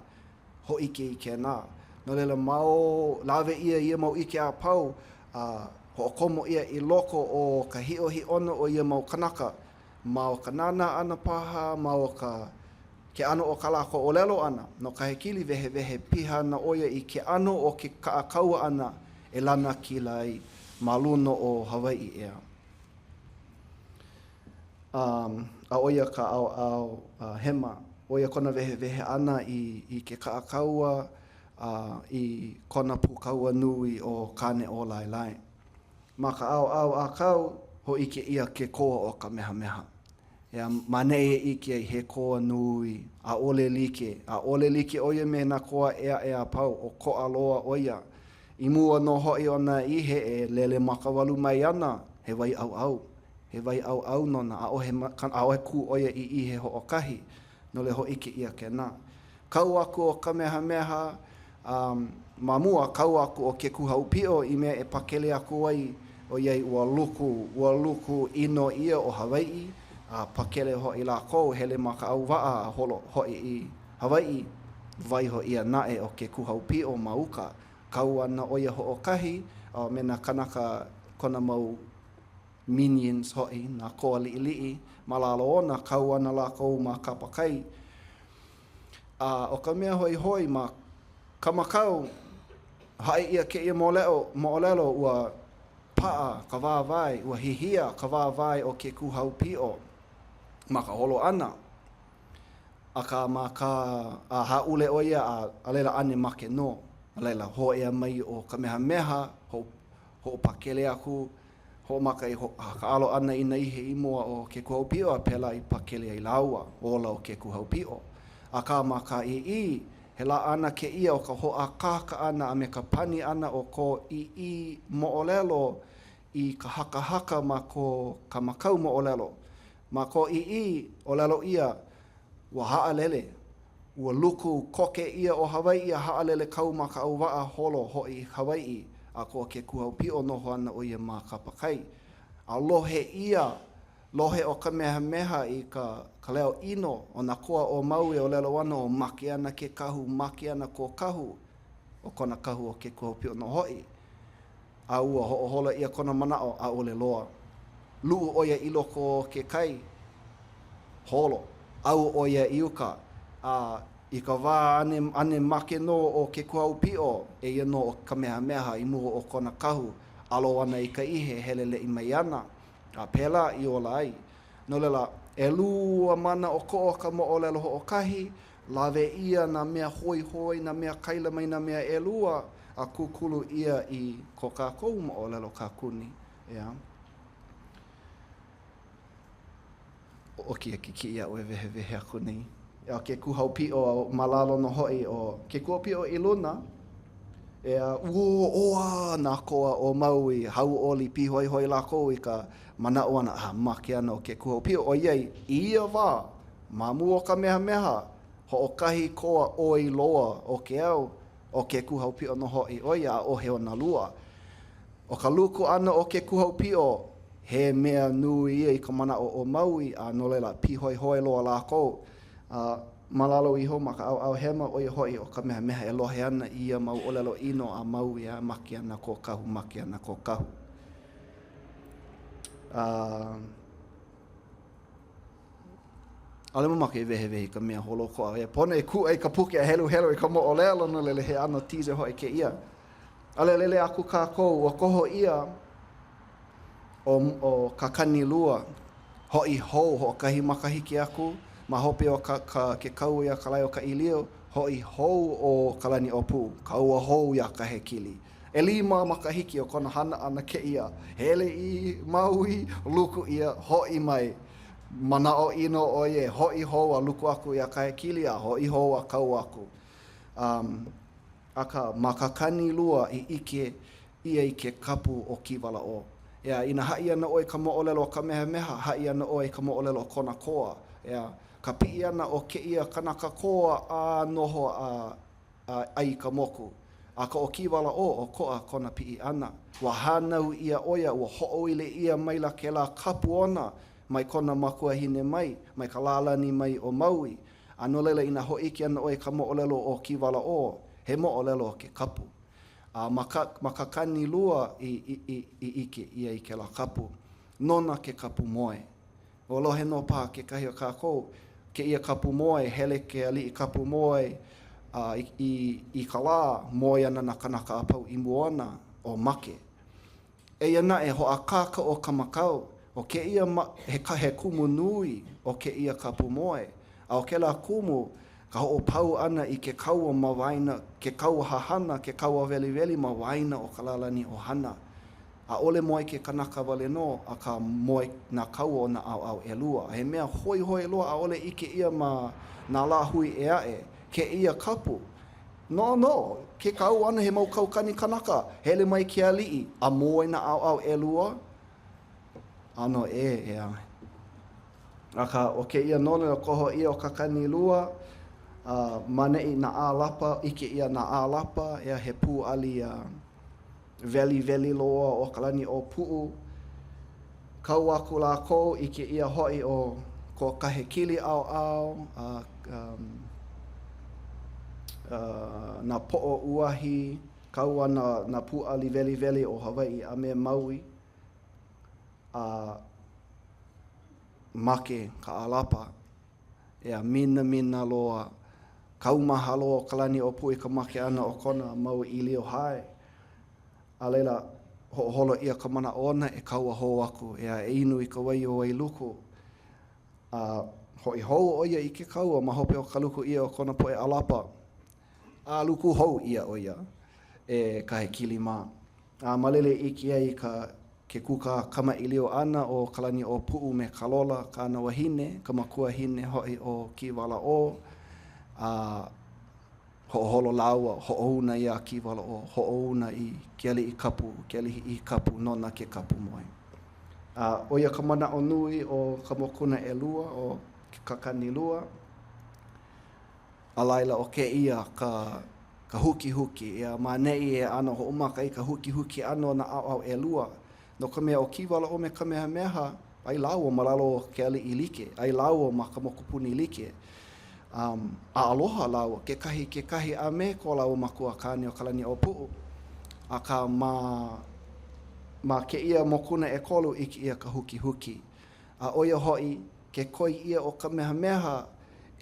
ho'iki i ke nā. No lela mau lawe ia mau ike a pau, ho'okomo ia i loko o ka hi ona o ia mau kanaka, mau ka nana ana paha, mau ke ano o kalako ʻōlelo ana, no ka he kili wehe piha na oia i ke ano o ke kaakaua ana e lana ki lai maluno o Hawaiʻi ea. A oia ka au hema, oia kona wehe ana i ke kaakaua i kona pukaua nui o kane o lai. Ma ka au a kau, ho ike ia ke koa o Kamehameha. Ea manee ike he koa nui, a ole like oia me na koa ea pau o koa loa oia. I mua no hoi ona ihe e lele makawalu mai ana, he wai au nona, a ohe ku oia i ihe ho o kahi, no le ho ike ia ke nā. Kau aku o Kamehameha, ma mua kau aku o ke kuhaupio i mea e pakele aku ai, o iei ua luku ino ia o Hawaiʻi, a pakele ho i lākou hele maka au waa a holo hoi i Hawaiʻi, vai ho ia nae o ke kuhaupio mauka. Kau ana oia ho o kahi, me na kanaka kona mau minions hoi, na koa liʻiliʻi, malalo ona kau ana lākou ma kapakai. O ka mea hoi ma Kamakau, hae ia ke ia mo'olelo ua paa ka wāwai, ua hihia ka wāwai o ke kuhaupio ma ka holo ana. A ma ka haule o ia a leila ane make no. A leila ho ea mai o Kamehameha, ho pakele aku, ho maka i ka alo ana i na ihe i mua o ke kuhaupio a pela i pakele ai laua ola o ke kuhaupio. A ka ma ka i he la ana ke ia o ka hoa kaka ana a me ka pani ana o ko i mo'olelo i ka haka ma ko Kamakau mo'olelo. Ma ko i olelo ia ua haalele, ua luku koke ia o Hawaiʻi a haalele kau ma ka auwaa holo hoi Hawaiʻi a ko ke kuhaupio noho ana o ia ma kapakai. A lohe o Kamehameha i ka leo ino o na koa o Maui o lelo ana o maki ana ke kahu, maki ana ko kahu o kona kahu o ke kuhaupio no hoi. A ua ho'ohola ia kona manao a ole loa. Luu oia I loko o ke kai, holo. Au oia I uka. I ka wā ane make no o ke kuaupio, e ia no o Kamehameha I mua o kona kahu, alo ana I ka ihe helele I mai ana. A pēlā I ola ai. No lela, e lua mana o ko o ka moʻolelo hoʻokahi, lawe ia na mea hoi hoi, na mea kaila mai na mea e lua, a kukulu ia I ko kākou moʻolelo kākuni. Yeah. O kia kiki ia oe vehe vehe aku nei. Ia ke kuhaupio o malalo no hoi o ke kuhaupio I luna, oa nā koa o Maui, hau oli pi hoi hoi lako I ka manao ana, make ana o ke kuhaupio o iei, ia wā, mamu o Kamehameha, hoʻokahi koa oi loa o ke au, o ke kuhaupio no hoi o ia o he o na lua. O ka luku ana o ke kuhaupio, he mea nui ia I ka manao o Maui, a no leila pi hoi hoi loa lako. Malalo iho ma ka au hema o ia hoi o Kamehameha e lohe ana ia mau ʻōlelo ino a Maui a maki ana ko kahu, maki ana ko kahu. Alema maki vehe vehe ka mea holo koa. E pone e ku ai ka puke a helu helu I ka mo ʻōlelo no lele he ano teaser hoi ke ia. Ale lele aku kākou o koho ia o ka kani lua hoi hou ho kahi makahiki aku. Ma hope o ke kau ia ka lai o ka ilio, hoi hou o ka lani o pū, kaua hou ia ka he kili. E lima makahiki o kona hana ana ke ia, hele I Maui, luku ia, hoi mai, manao ino o ie, hoi hou a luku aku ia ka he kili a, hoi hou a kau aku. Aka makakani lua I ike ia I ke kapu o kiwala o. Ia, ina hai ana oi ka moʻolelo o Kamehameha, hai ana oi ka moʻolelo o kona koa. Ia, ka pi'i ana o ke ia kanaka koa a noho ai ka moku. A ka o kiwala o koa kona pi'i ana. Wa hanau ia oia, wa ho'oile ia mai la ke la kapu ona, mai kona makuahine mai ka lalani mai o Maui. A no leila ina ho'iki ana oi ka mo'olelo o kiwala o, he mo'olelo o ke kapu. Makakani lua I ike ia I ke la kapu. Nona ke kapu moe. O lohe no pā ke kahi o kākou, ke ia kapu moe, hele ke ali I kapu moe I ka lā, moe ana na kanaka apau I moana o make. E ana e ho a kāka o Kamakau, o ke ia he kumu nui o ke ia kapu moe. A o ke la kumu, ka ho pau ana I ke kaua mawaina, ke kaua hahana, ke kaua veli veli mawaina o ka lalani o hana. A ole moe ke kanaka wale no, a ka moe na kaua o na au e lua. He mea hoi hoi loa a ole ike ia ma na la hui e ae, ke ia kapu. No, ke kau ana he mau kaukani kanaka, hele mai ke ali'i, a moe na au e lua. Ano ea. Aka o ke ia none o koho ia o kakani lua, manei na ālapa, ike ia na ālapa, ea he pū ali veli loa o kalani o pu'u. Kau aku lākou ike ia hoi o ko kahe kili au, na po'o uahi, kau ana na pū ali veli o Hawaiʻi a me Maui. Make ka alapa, ea mina loa, kaumaha loa o kalani o pui ka make ana o kona mau I lio hae. A leila, holo ia ka mana ona e kaua hou aku, ea e inu I ka wai o wai luku. Hoi hou o ia I ke kaua, ma hope o ka luku ia o kona poe alapa. A luku hou ia o ia, e ka he kilima. Malele iki ai ke kuka kama ilio ana o kalani o pu'u me kalola ka ana wahine, ka makua hine hoi o kiwala o. Ho'oholo laua, ho'ouna ia kiwala o, ho'ouna I ke ali I kapu, ke ali I kapu, nona ke kapu moe. O ia ka mana o nui o ka mokuna e lua, o ka kani lua. A laila o ke ia ka huki, ia manei e ano ho'omaka I ka huki ano na au e lua. No ka mea o kiwala o me Kamehameha, ai laua malalo ke ali I like, ai laua ma ka mokupuni like. A aloha laua, ke kahi a me ko laua makua kani o kalani o pu'u. A ka ma ke ia mokuna e kolu i ke ia ka huki huki. A oia hoi, ke koi ia o Kamehameha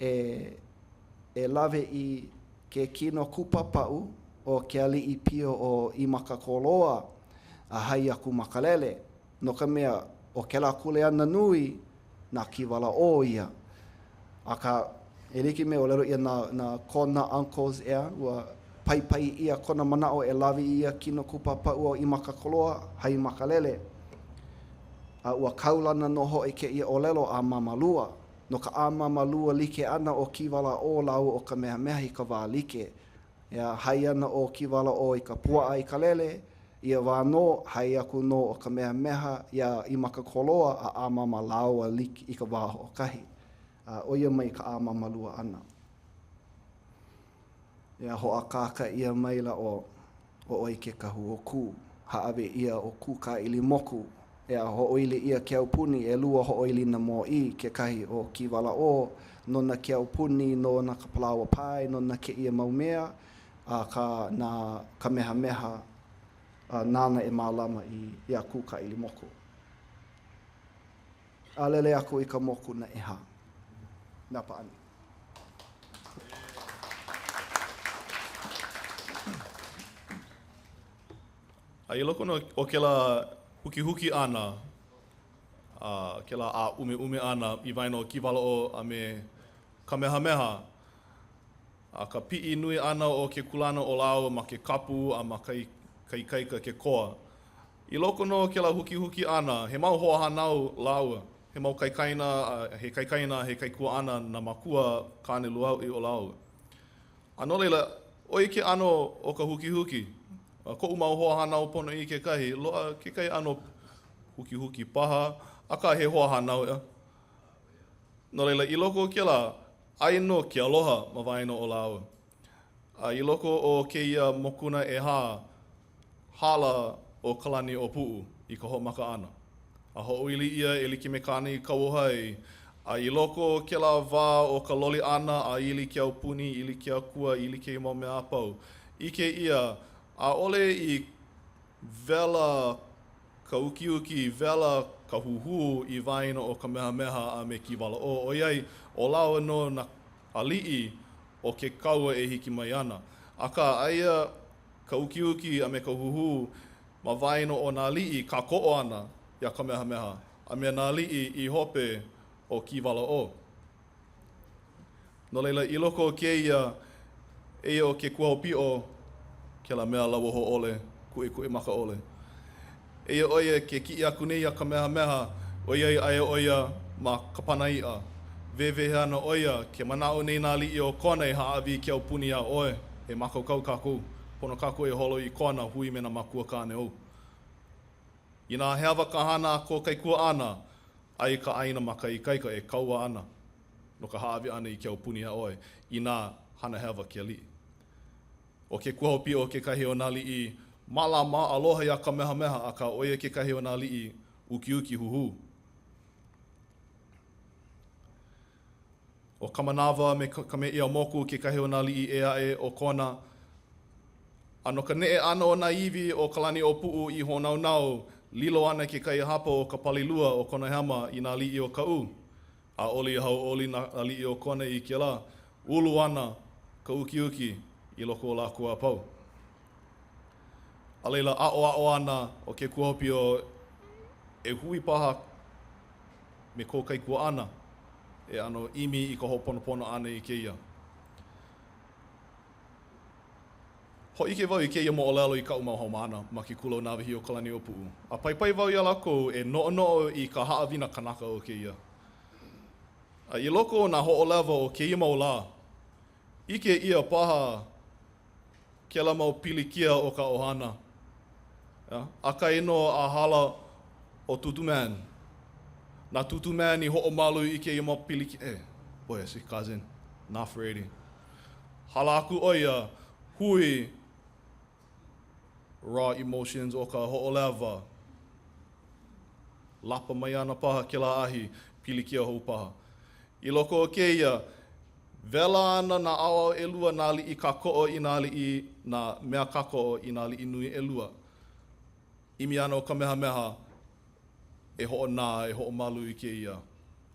e lawe i ke kino kupapau o ke ali'i pio o i makakoloa a hai aku makalele. No ka mea o ke la kule ana nui na kiwala o ia. A ka e liki me o lero ia na kona uncles ea ua pai ia kona manao e lawe ia kino kupapau o i makakoloa hai makalele. A ua kaulana no hoi ke ia ʻōlelo a mamalua. No ka a mamalua like ana o kiwala o lau o Kamehameha i ka wā like. Ia hai ana o kiwala o i ka pua'a i ka lele, ia wāno hai aku no o Kamehameha ia i makakoloa a mamalau a like i ka wā o kahi. O ia mai ka a mamalua ana. Ia hoa kāka ia maila o oi ke kahu o kū. Haawe ia o kū ka ili moku. Ia ho'oili ia Ke Aupuni e lua ho'oili na mō i ke kahi o kiwala o no na Ke Aupuni, no na ka palawa pai, no na ke ia maumea a ka na Kamehameha nāna e mālama i ia kū ka ili moku. A lele aku i ka moku na eha. Nā paani. A i loko no o ke la huki ana, ke la a ume ana i waino kiwala o a me Kamehameha. A ka pi'i nui ana o ke kulana o lau ma ke kapu a ma kai kaika ke koa. I loko no ke la huki ana, he mau hoa hanau laua. He mau kaikaina, he kaikua ana na makua kāne luau i o lau. Ano leila, oi ke ano o ka huki. Ko mau hoa hanau pono i ke kahi, loa ke kai ano huki paha, aka he hoa hanau ea. No leila, i loko ke la, ai no ke aloha ma waino o lau. I loko o ke ia mokuna e hala o kalani o puu i ka homaka ana. A ho'oili ia e like me kāne i kauohai. A i loko ke la wā o ka loli ana a ili Ke Aupuni, ili ke akua, ili ke mau mea apau. I ke ia, a ole i vela ka uki, vela ka huhu i waino o Kamehameha a me kiwala o. O iai, o lau no na ali'i o ke kaua e hiki mai ana. Aka aia ka uki a me ka huhu ma waino o nā li'i ka ko'o ana ia Kamehameha. A me nā li'i i hope o kiwala o. No leila, i loko o ke ia, e o ke kuaupio ke la mea lawa ho ole, ku'e maka ole. E oia ke ki'i aku nei a Kamehameha, oia aia oia ma ka panai'a. Vevehe ana oia, ke manao nei nā li'i o kona i haawi Ke Aupuni a oe, e makaukau kākou. Pono kākou e holo i kona hui me na makua kāne au. I nā heawa kahana ko kaikua ana, ai ka aina maka i kaika e kaua ana. No ka haawi ana i Ke Aupuni a oe, i nā hana heawa ke li'i. O ke kuahopi o ke kahi o nā li'i, mala ma aloha ia Kamehameha a ka oia ke kahi o nā li'i uki huhu. O kamanawa me ka me ia moku ke kahi o nā li'i e ae o kona. Ano ka ne'e ana o nā iwi o kalani o pu'u i honaunau, lilo ana ke kai hapa o ka palilua o kona hema i nā li'i o ka'u. A oli hau oli nā li'i o kona i ke la, ulu ana ka uki i loko o lākua pau. A leila a'o ana o ke kuhopi o e hui paha me ko kaikua ana e ano imi i ka hoponopono ana i ke ia. Ho ike wau i ke ia mo ʻōlelo i ka'u mau haumana ma ke kulau nawehi o kalani o pu'u. A pai wau ia lako e no'ono'o i ka haʻawina kanaka o ke ia. A i loko o nā ho'olewa o ke ia mau lā, ike ia paha ke la mau pilikia o ka ohana. A ka ino a hala o tutuman. Nā tutuman i ho'omalu i ke ia mau pilikia. Boy, si cousin, not ready. Hala aku oia, hui, raw emotions o ka ho'olewa. Lapa mai ana paha ke la ahi, pilikia hou paha. I loko o ke ia, vela ana na awa e lua nā li'i ka ko'o i nā li'i, nā mea ka ko'o i nā li'i nui e lua. imi ana o Kamehameha e hoʻonā, e hoʻomalu i ke ia.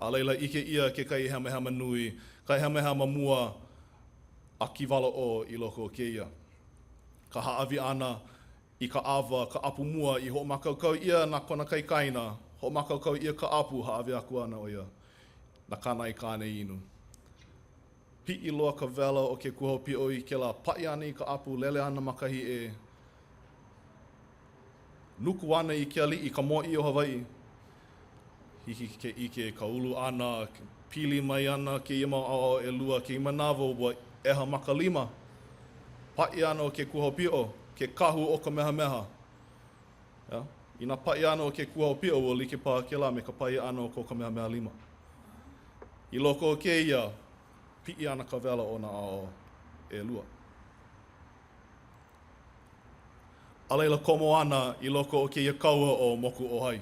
A leila ike ia ke kai hamehama nui, kai hamehama mua a kiwala o i loko o ke ia. Ka haawi ana i ka awa, ka apu mua i hoʻomakaukau ia na kona kai kaina, hoʻomakaukau ia ka apu haawi aku ana o ia, na kāna i kāne inu. Piʻi loa ka wela o ke kuhopio i ke la paʻi ana i ka apu, lele ana makahi e nuku ana i ke aliʻi ka moʻi o Hawaiʻi. Hiki ke ike, ka ulu ana, pili mai ana, ke ia mau ao e lua, ke imanawa ua eha maka lima. Paʻi ana o ke kuhopio, ke kahu o Kamehameha. Yeah? Ina paʻi ana o ke kuhopio ua like pā ke la me ka paʻi ana o ko Kamehameha lima. I loko o ke ia, piʻi ana ka wela o na ao e lua. A leila komo ana i loko o ke ia kaua o moku o hai.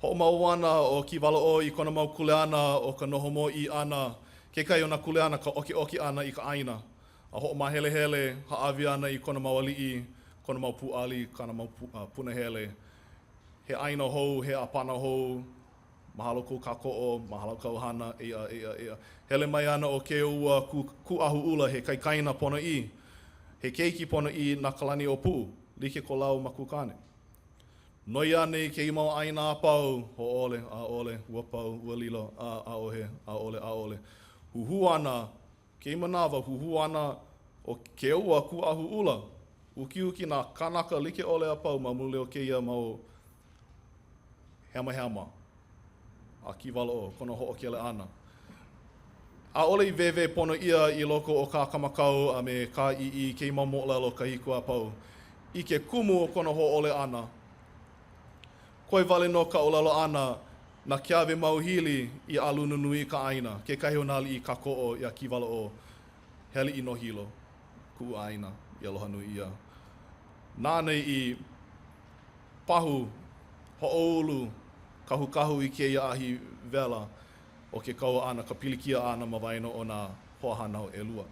Hoʻomau ana o ki walaʻo i kona mau kuleana o ka noho moʻi ana, ke kai o nā kuleana ka oki ana i ka ʻaina. A hoʻomahelehele, haawi ana i kona mau aliʻi, kona mau puʻali, kana mau punahele. He ʻaina hou, he ʻapana hou, mahalo kou kākoʻo, mahalo kou hana, ea. Hele mai ana o ke ua kuʻahu ula he kaikaina ponoʻi, he keiki ponoʻi nā kalani o pū, like ko lau ma kukane. Noi ane ke imau ʻaina a pau, hoʻole, ʻaʻole, ua pau, ua lilo, ʻaʻohe, ʻaʻole. Huhu ana, ke imanawa, huhu ana o ke ua kuʻahu ula, ukiuki nā kanaka like ʻole a pau ma mule o ke ia mau hema. A ki walaʻo, kona hoʻokele ana. ʻAʻole i wewe pono ia i loko o ka Kamakau a me ka ii ke ima moʻolelo ka hiku a pau. I ke kumu o kona hoʻole ana. Koe wale no ka ʻōlelo ana na keawe mauhili i alunu nui ka ʻaina. Ke kahi o nā liʻi kakoʻo i a ki walaʻo. Heli i no hilo. Ku ʻaina i aloha nui ia. Nānei i pahu, hoʻoulu, kahu i ke ia ahi wela o ke kaua ana, ka pilikia ana ma waena o nā hoahana o ʻelua.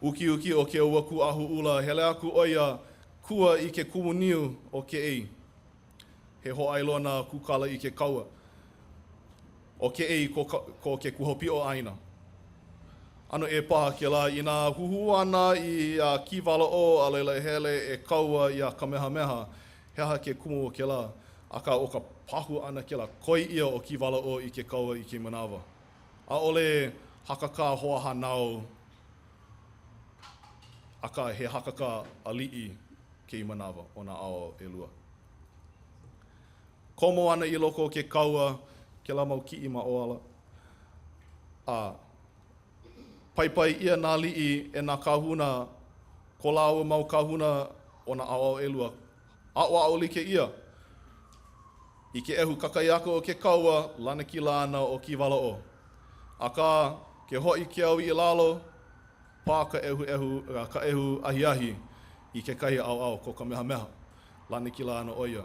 Uki o ke ua kuʻahu ula, hele aku oia kua i ke kumu niu o ke ei. He hoʻailoa nā kukala i ke kaua. O ke ei ko ke kuhopio ʻaina. Ano e paha ke la i nā huhu ana i a ki walaʻo a leila hele e kaua i a Kamehameha, heha ke kumu o ke la. Aka o ka pahu ana ke la koi ia o ki walaʻo i ke kaua i ke manawa. A ole hakaka hoa hanau, aka he hakaka aliʻi ke i manawa o nā ao e lua. Komo ana i loko o ke kaua, ke la mau kiʻi ma oala. Paipai ia nā liʻi e nā kahuna, ko lāua mau kahuna o nā ao e lua. Aʻoaʻo like ia. I ke ehu kakaiako o ke kaua, lana ki lana o ki walaʻo. Aka ke hoʻi ke au i lalo, pā ka ehu ahiahi i ke kai au ko Kamehameha. Lana ki lana o ia.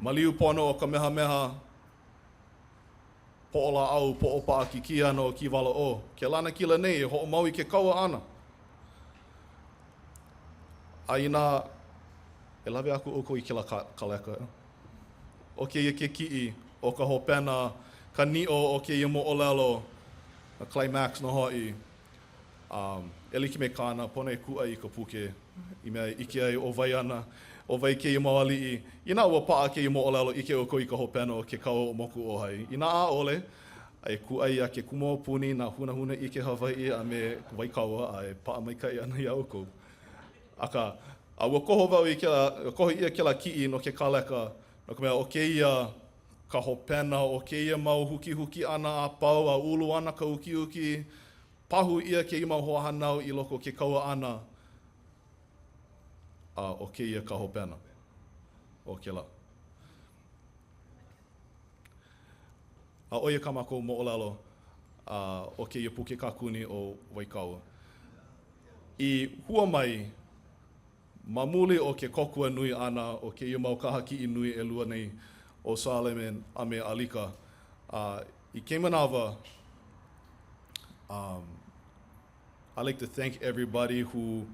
Maliu pono o Kamehameha, poʻola au, poʻopa ki ki ana o ki walaʻo. Ke lana kila nei e hoʻomau i ke kaua ana. A ina, e lawe aku oko i ke la kaleka. O ke ia ke kiʻi, o ka hopena, ka niʻo o ke ia moʻolelo, a climax no hoʻi. E like me kāna, pona e kuʻai i ka puke, i mea ike ai o vai ana, o vai ke ia mau aliʻi. Ina ua paʻa ke ia moʻolelo ike oko i ka hopena o ke kaua o moku o hai. Ina ʻaʻole, e kuʻai a Ke Kumu Aupuni, nā hunahuna i ke Hawaiʻi a me Waikaua, a e paʻa maikai ana ia oko. Aka, a ua koho wau i koho ia ke la kiʻi no ke kaleka, no ka mea o ke ia ka hopena, o ke ia mau huki ana a pau, a ulu ana ka uki, pahu ia ke ia mau hoahanau i loko ke kaua ana, o ke ia ka hopena, o ke la. A oia ka mako moʻolelo o ke ia puke kākuni o Waikaua. I hua mai, ma muli o ke kokua nui ana o ke ia mau kahakiʻi nui e lua nei o Saleme a me Alika. I ke manawa, I'd like to thank everybody who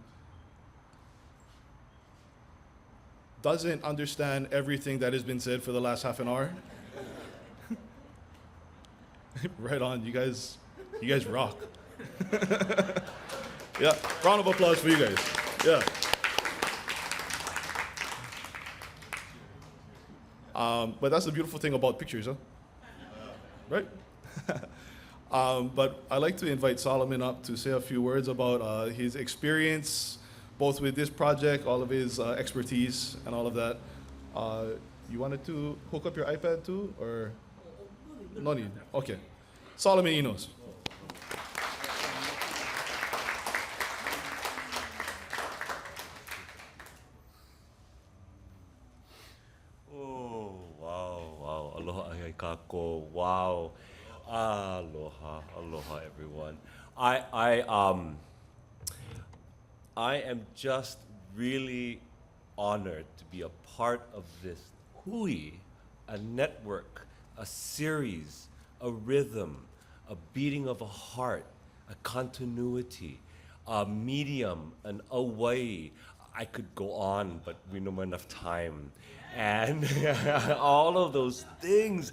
doesn't understand everything that has been said for the last half an hour. Right on, you guys rock. Yeah, round of applause for you guys. Yeah. But that's the beautiful thing about pictures, huh? Right? But I'd like to invite Solomon up to say a few words about his experience, both with this project, all of his expertise, and all of that. You wanted to hook up your iPad too, or no need? Okay. Solomon Enos. Oh, wow. Aloha ai kako. Wow. Aloha everyone. I am just really honored to be a part of this hui, a network, a series, a rhythm, a beating of a heart, a continuity, a medium, an awai. I could go on, but we don't have enough time. And all of those things.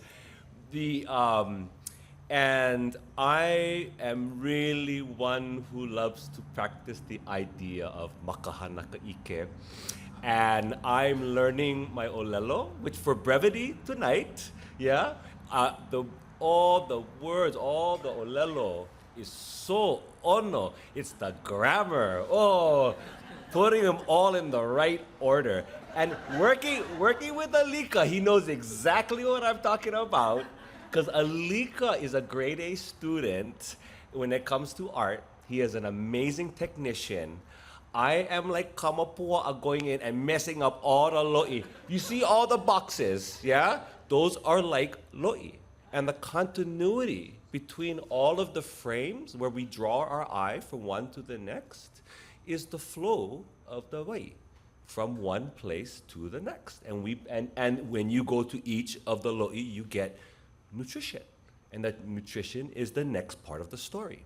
And I am really one who loves to practice the idea of makahanaka ike. And I'm learning my ʻōlelo, which for brevity tonight, yeah, all the words, all the ʻōlelo is so ono. It's the grammar, putting them all in the right order. And working with Alika, he knows exactly what I'm talking about. Because Alika is a grade A student when it comes to art. He is an amazing technician. I am like Kamapua going in and messing up all the lo'i. You see all the boxes, yeah? Those are like lo'i. And the continuity between all of the frames where we draw our eye from one to the next is the flow of the wai from one place to the next. And when you go to each of the lo'i, you get nutrition. And that nutrition is the next part of the story.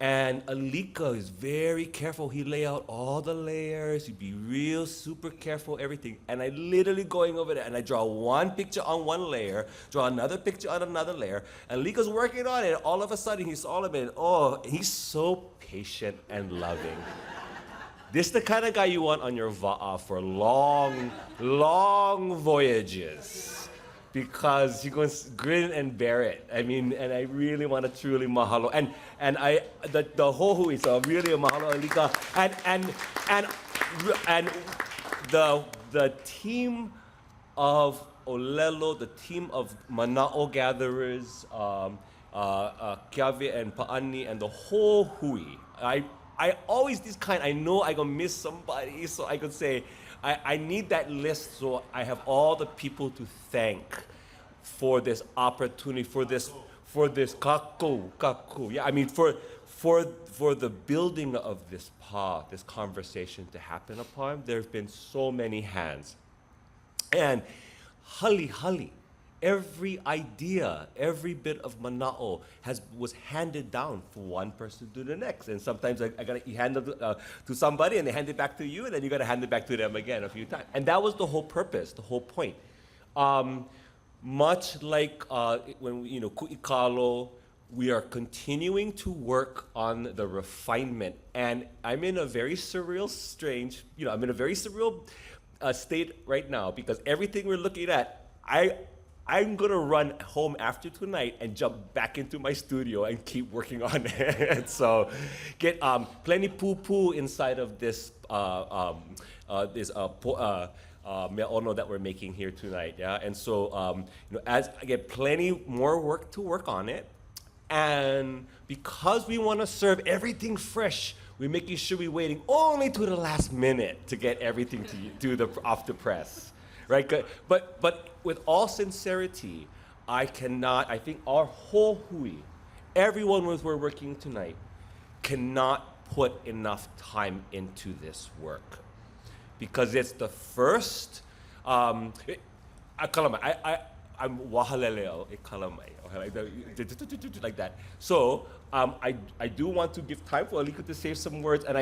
And Alika is very careful. He lay out all the layers. He'd be real super careful, everything. And I literally going over there and I draw one picture on one layer, draw another picture on another layer. And Alika's working on it. All of a sudden he's Solomon. Oh, he's so patient and loving. This is the kind of guy you want on your va'a for long, long voyages. Because he goes grin and bear it. I mean, and I really want to truly mahalo. And the whole hui, so really a mahalo Alika. And the team of ʻōlelo, the team of mana'o gatherers, Kiawe and Pa'ani, and the whole hui. I always I know I gonna miss somebody, so I could say, I need that list so I have all the people to thank for this opportunity, for this kaku. Yeah, I mean for the building of this this conversation to happen upon. There's been so many hands. And hali, every idea, every bit of mana'o was handed down from one person to the next. And sometimes I gotta hand it to somebody and they hand it back to you and then you gotta hand it back to them again a few times. And that was the whole purpose, the whole point. Much like when ku'ikalo, we are continuing to work on the refinement. And I'm in a very surreal, I'm in a very surreal state right now because everything we're looking at, I'm gonna run home after tonight and jump back into my studio and keep working on it. So get plenty poo inside of this mea ono that we're making here tonight, yeah. And so as I get plenty more work to work on it, and because we want to serve everything fresh, we're making sure we're waiting only to the last minute to get everything to off the press. Right? But with all sincerity, I think our whole hui, everyone we're working tonight, cannot put enough time into this work. Because it's the first, I'm wahaleleo e kalamai, okay, like that. So I do want to give time for Aliko to say some words, and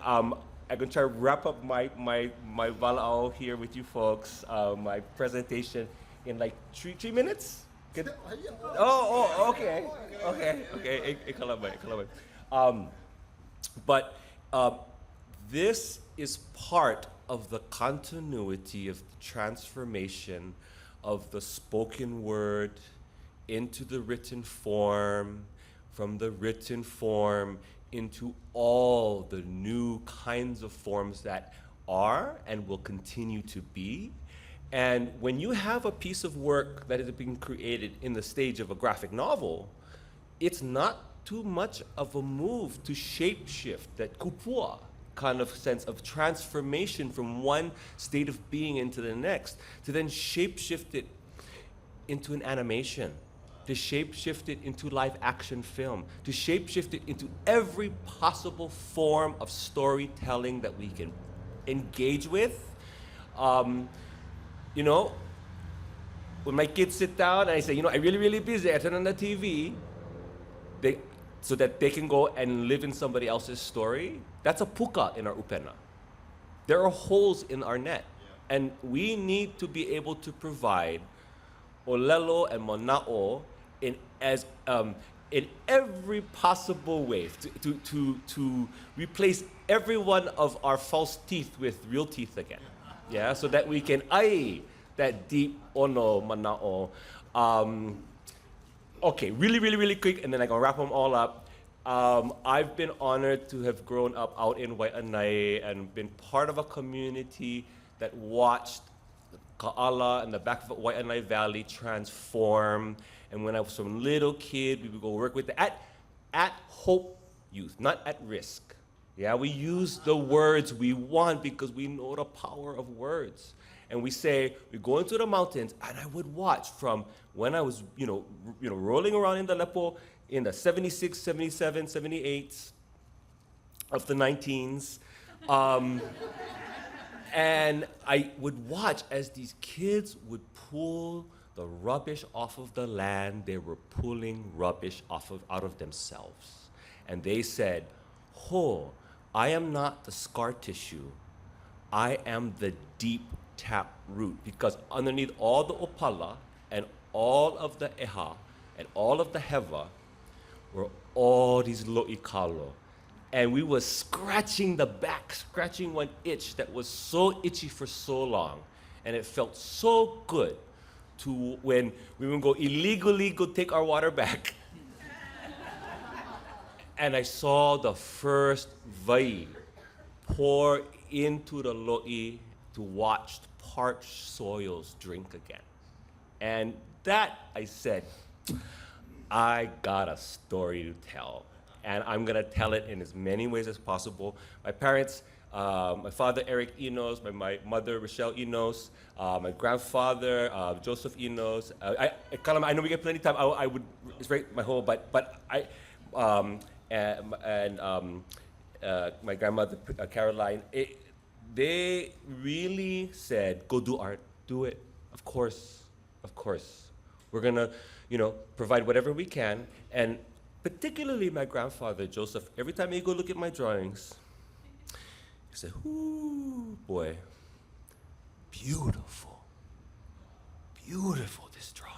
I'm gonna try to wrap up my vala'o here with you folks, my presentation in like 3 minutes. Good? Okay. E kalamai. But this is part of the continuity of the transformation of the spoken word into the written form, from the written form into all the new kinds of forms that are and will continue to be. And when you have a piece of work that is being created in the stage of a graphic novel, it's not too much of a move to shapeshift, that kupua kind of sense of transformation from one state of being into the next, to then shapeshift it into an animation, to shapeshift it into live action film, to shapeshift it into every possible form of storytelling that we can engage with. You know, when my kids sit down and I say, you know, I'm really, really busy, I turn on the TV, so that they can go and live in somebody else's story, that's a puka in our upena. There are holes in our net. And we need to be able to provide ʻōlelo and mana'o in every possible way, to replace every one of our false teeth with real teeth again. Yeah, so that we can ai that deep ono mana'o. Okay, really quick, and then I'm gonna wrap them all up. I've been honored to have grown up out in Waianae and been part of a community that watched Ka'ala and the back of Waianae Valley transform. And when I was a little kid, we would go work with at Hope Youth, not at risk. Yeah, we use the words we want because we know the power of words. And we say, we go into the mountains, and I would watch from when I was, rolling around in the Lepo in the 76, 77, 78s of the 19s. And I would watch as these kids would pull the rubbish off of the land. They were pulling rubbish out of themselves. And they said, I am not the scar tissue. I am the deep tap root, because underneath all the opala and all of the eha and all of the heva were all these lo'ikalo. And we were scratching the back, scratching one itch that was so itchy for so long. And it felt so good to when we would go illegally go take our water back. And I saw the first vai pour into the lo'i to watch parched soils drink again. And that, I said, I got a story to tell. And I'm gonna tell it in as many ways as possible. My parents, my father, Eric Enos, my mother, Rochelle Enos, my grandfather, Joseph Enos. I know we get plenty of time. I would rate my whole, but my grandmother, Caroline, they really said, go do art, do it. Of course. We're gonna, provide whatever we can. And particularly my grandfather, Joseph, every time he go look at my drawings, he said, ooh, boy, beautiful, this drawing.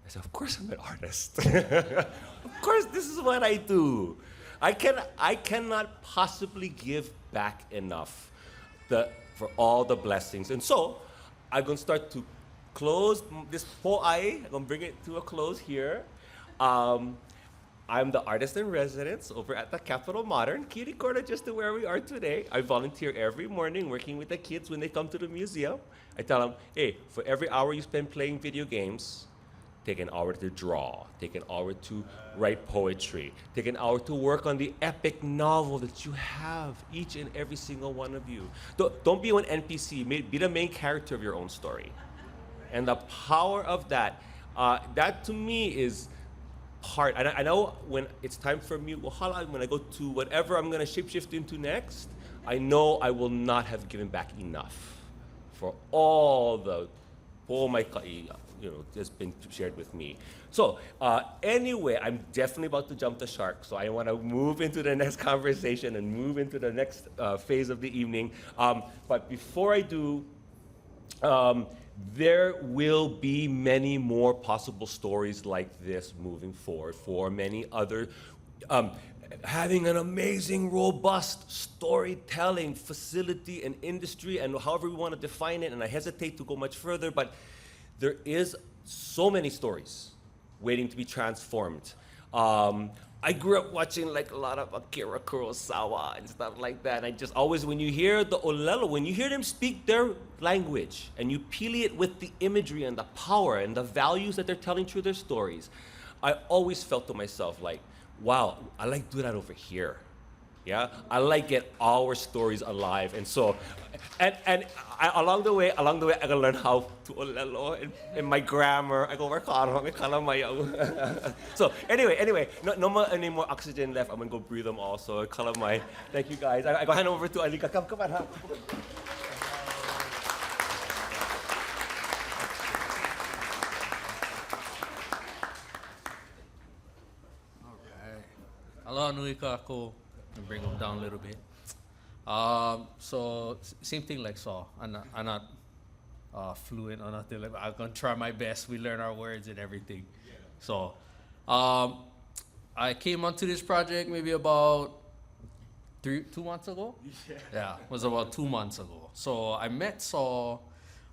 I said, of course I'm an artist. Of course, this is what I do. I cannot possibly give back enough for all the blessings. And so, I'm going to start to close this po'ai. I'm going to bring it to a close here. I'm the artist in residence over at the Capitol Modern, Kirikora, just to where we are today. I volunteer every morning working with the kids when they come to the museum. I tell them, hey, for every hour you spend playing video games, take an hour to draw, take an hour to write poetry, take an hour to work on the epic novel that you have, each and every single one of you. Don't be an NPC, be the main character of your own story. And the power of that, that to me is part. I know when it's time for me, when I go to whatever I'm gonna shapeshift into next, I know I will not have given back enough for all the po mai ka'i, just been shared with me. So anyway, I'm definitely about to jump the shark, so I want to move into the next conversation and move into the next phase of the evening. But before I do, there will be many more possible stories like this moving forward for many other, having an amazing, robust storytelling facility and industry, and however we want to define it, and I hesitate to go much further, but there is so many stories waiting to be transformed. I grew up watching like a lot of Akira Kurosawa and stuff like that. I just always, when you hear the ʻōlelo, when you hear them speak their language and you peel it with the imagery and the power and the values that they're telling through their stories, I always felt to myself like, wow, I like do that over here. Yeah, I like get our stories alive, and so, along the way, I gotta learn how to ʻōlelo and my grammar. I go work on it. So anyway, no any more oxygen left. I'm gonna go breathe them all. So thank you guys. I go hand over to Alika. Come on, huh? Aloha nui kākou, and bring them down a little bit. So same thing like Saul. I'm not fluent or nothing. Like, I'm gonna try my best. We learn our words and everything. So I came onto this project maybe about 2 months ago. Yeah, it was about 2 months ago. So I met Saul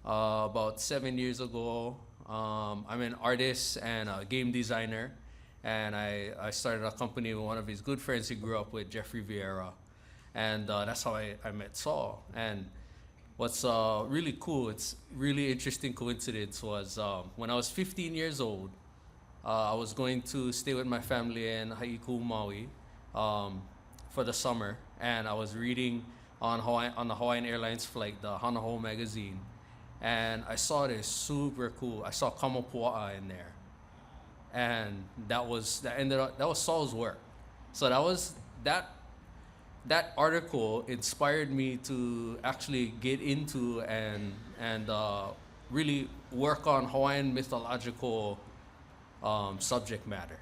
about 7 years ago. I'm an artist and a game designer. And I started a company with one of his good friends he grew up with, Jeffrey Vieira. And that's how I met Saul. And what's really cool, it's really interesting coincidence was when I was 15 years old, I was going to stay with my family in Haiku, Maui for the summer. And I was reading on the Hawaiian Airlines flight, the Hanaho magazine. And I saw this super cool, I saw Kamapua'a in there. And that was Saul's work. So that article inspired me to actually get into and really work on Hawaiian mythological subject matter.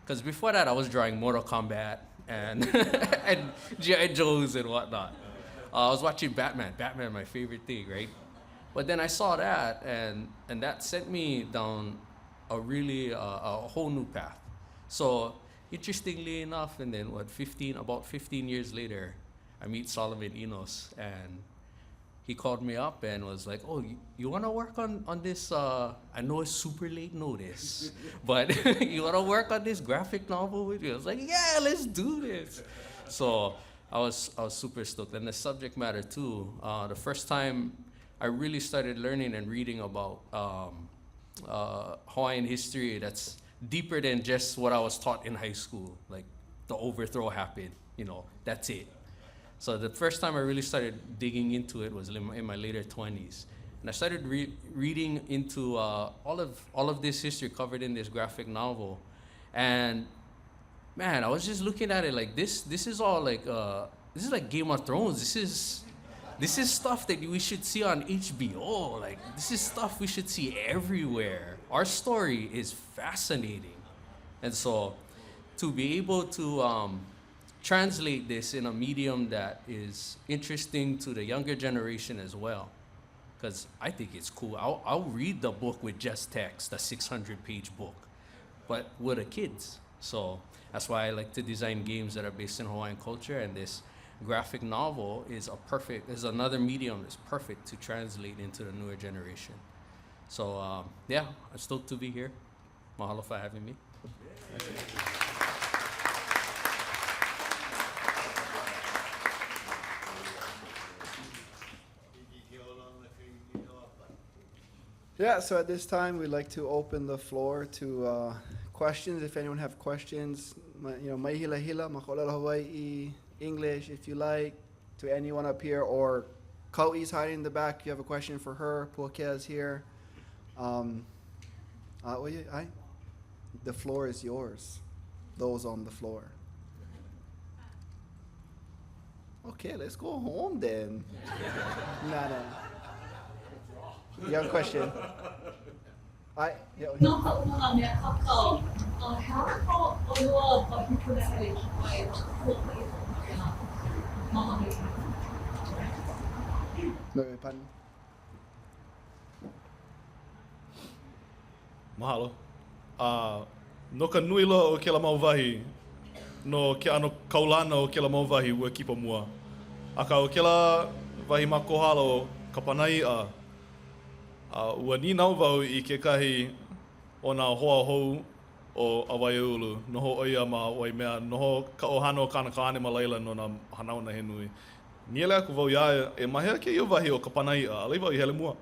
Because before that, I was drawing Mortal Kombat and and G.I. Joes and whatnot. I was watching Batman, my favorite thing, right? But then I saw that, and that sent me down a really a whole new path. So interestingly enough, and then about 15 years later, I meet Solomon Enos, and he called me up and was like, "Oh, you want to work on this? I know it's super late notice, but you want to work on this graphic novel with me?" I was like, "Yeah, let's do this." So I was super stoked, and the subject matter too. The first time I really started learning and reading about Hawaiian history that's deeper than just what I was taught in high school. Like the overthrow happened, that's it. So the first time I really started digging into it was in my later 20s. And I started reading into all of this history covered in this graphic novel. And man, I was just looking at it like this is all like, this is like Game of Thrones. This is stuff that we should see on HBO. Like, this is stuff we should see everywhere. Our story is fascinating. And so to be able to translate this in a medium that is interesting to the younger generation as well, because I think it's cool. I'll read the book with just text, the 600-page book, but with the kids. So that's why I like to design games that are based in Hawaiian culture, and this graphic novel is another medium that's perfect to translate into the newer generation. So I'm stoked to be here. Mahalo for having me. Yeah, so at this time we'd like to open the floor to questions. If anyone have questions, maihila hila, makolelo Hawaiʻi, English, if you like, to anyone up here, or Kaui's hiding in the back. You have a question for her. Puakea's here. The floor is yours. Those on the floor. Okay, let's go home then. No. Young question. Yeah. No ka umanga mea kakao. How ko ʻōlelo wahi punahele ki wai ko i ka maha No, pardon. Mahalo. No ka nui loa o ke la mau wahi, no ke ano kaulana o ke la mau wahi ua kipa mua. Aka o ke la wahi ma kohala o ka panaiʻa, ua ninau wau i kekahi o nā hoa hou o Awaiaulu, noho oia ma Waimea, noho ka ohana o Kanakaane ma laila no nā hanauna he nui. Niele aku wau ia e mahea ke ia wahi o ka panaiʻa, alei wau i hele mua.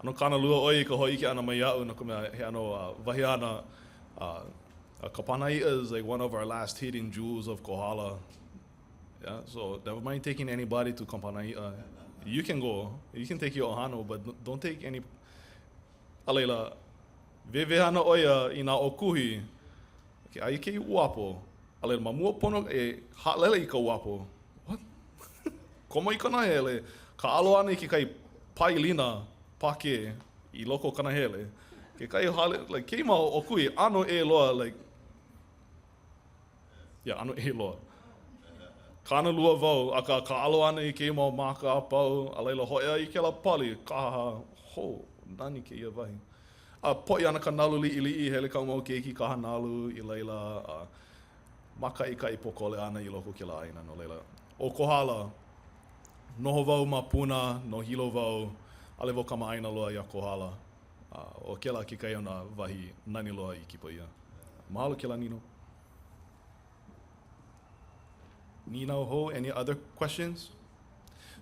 Ano kana lua oi ka hoi ike ana mai iau na kumea he ano wahi ana ka panaiʻa is like one of our last hidden jewels of Kohala. Yeah, so never mind taking anybody to ka panaiʻa. You can go, you can take your ohana, but don't take any. Alela, vevehana oia i nā okuhi, ke ai ke uapo. Alela, ma mua pono e hālele i ka uapo. What? Komo i kana hele, ka alo ana i ke kai pailina pake i loko kana hele. Ke kai hale, like, kei ma okuhi, ano e loa, like, yeah, ano e loa. Kana lua wau, aka ka alo ana i ke mau maka apau, a leila hoia i ke la pali, kaha ho, nani ke ia wahi. Poi ana ka nalu li hele ka mau keiki kaha nalu i leila, maka i ka i pokole ana i loko ke la aina no leila. O Kohala, noho wau ma puna, no hilo wau, ale wau kama aina loa i a Kohala. O ke la ke kai ona wahi nani loa i kipa ia. Mahalo ke la Nino. Nino Ho, any other questions?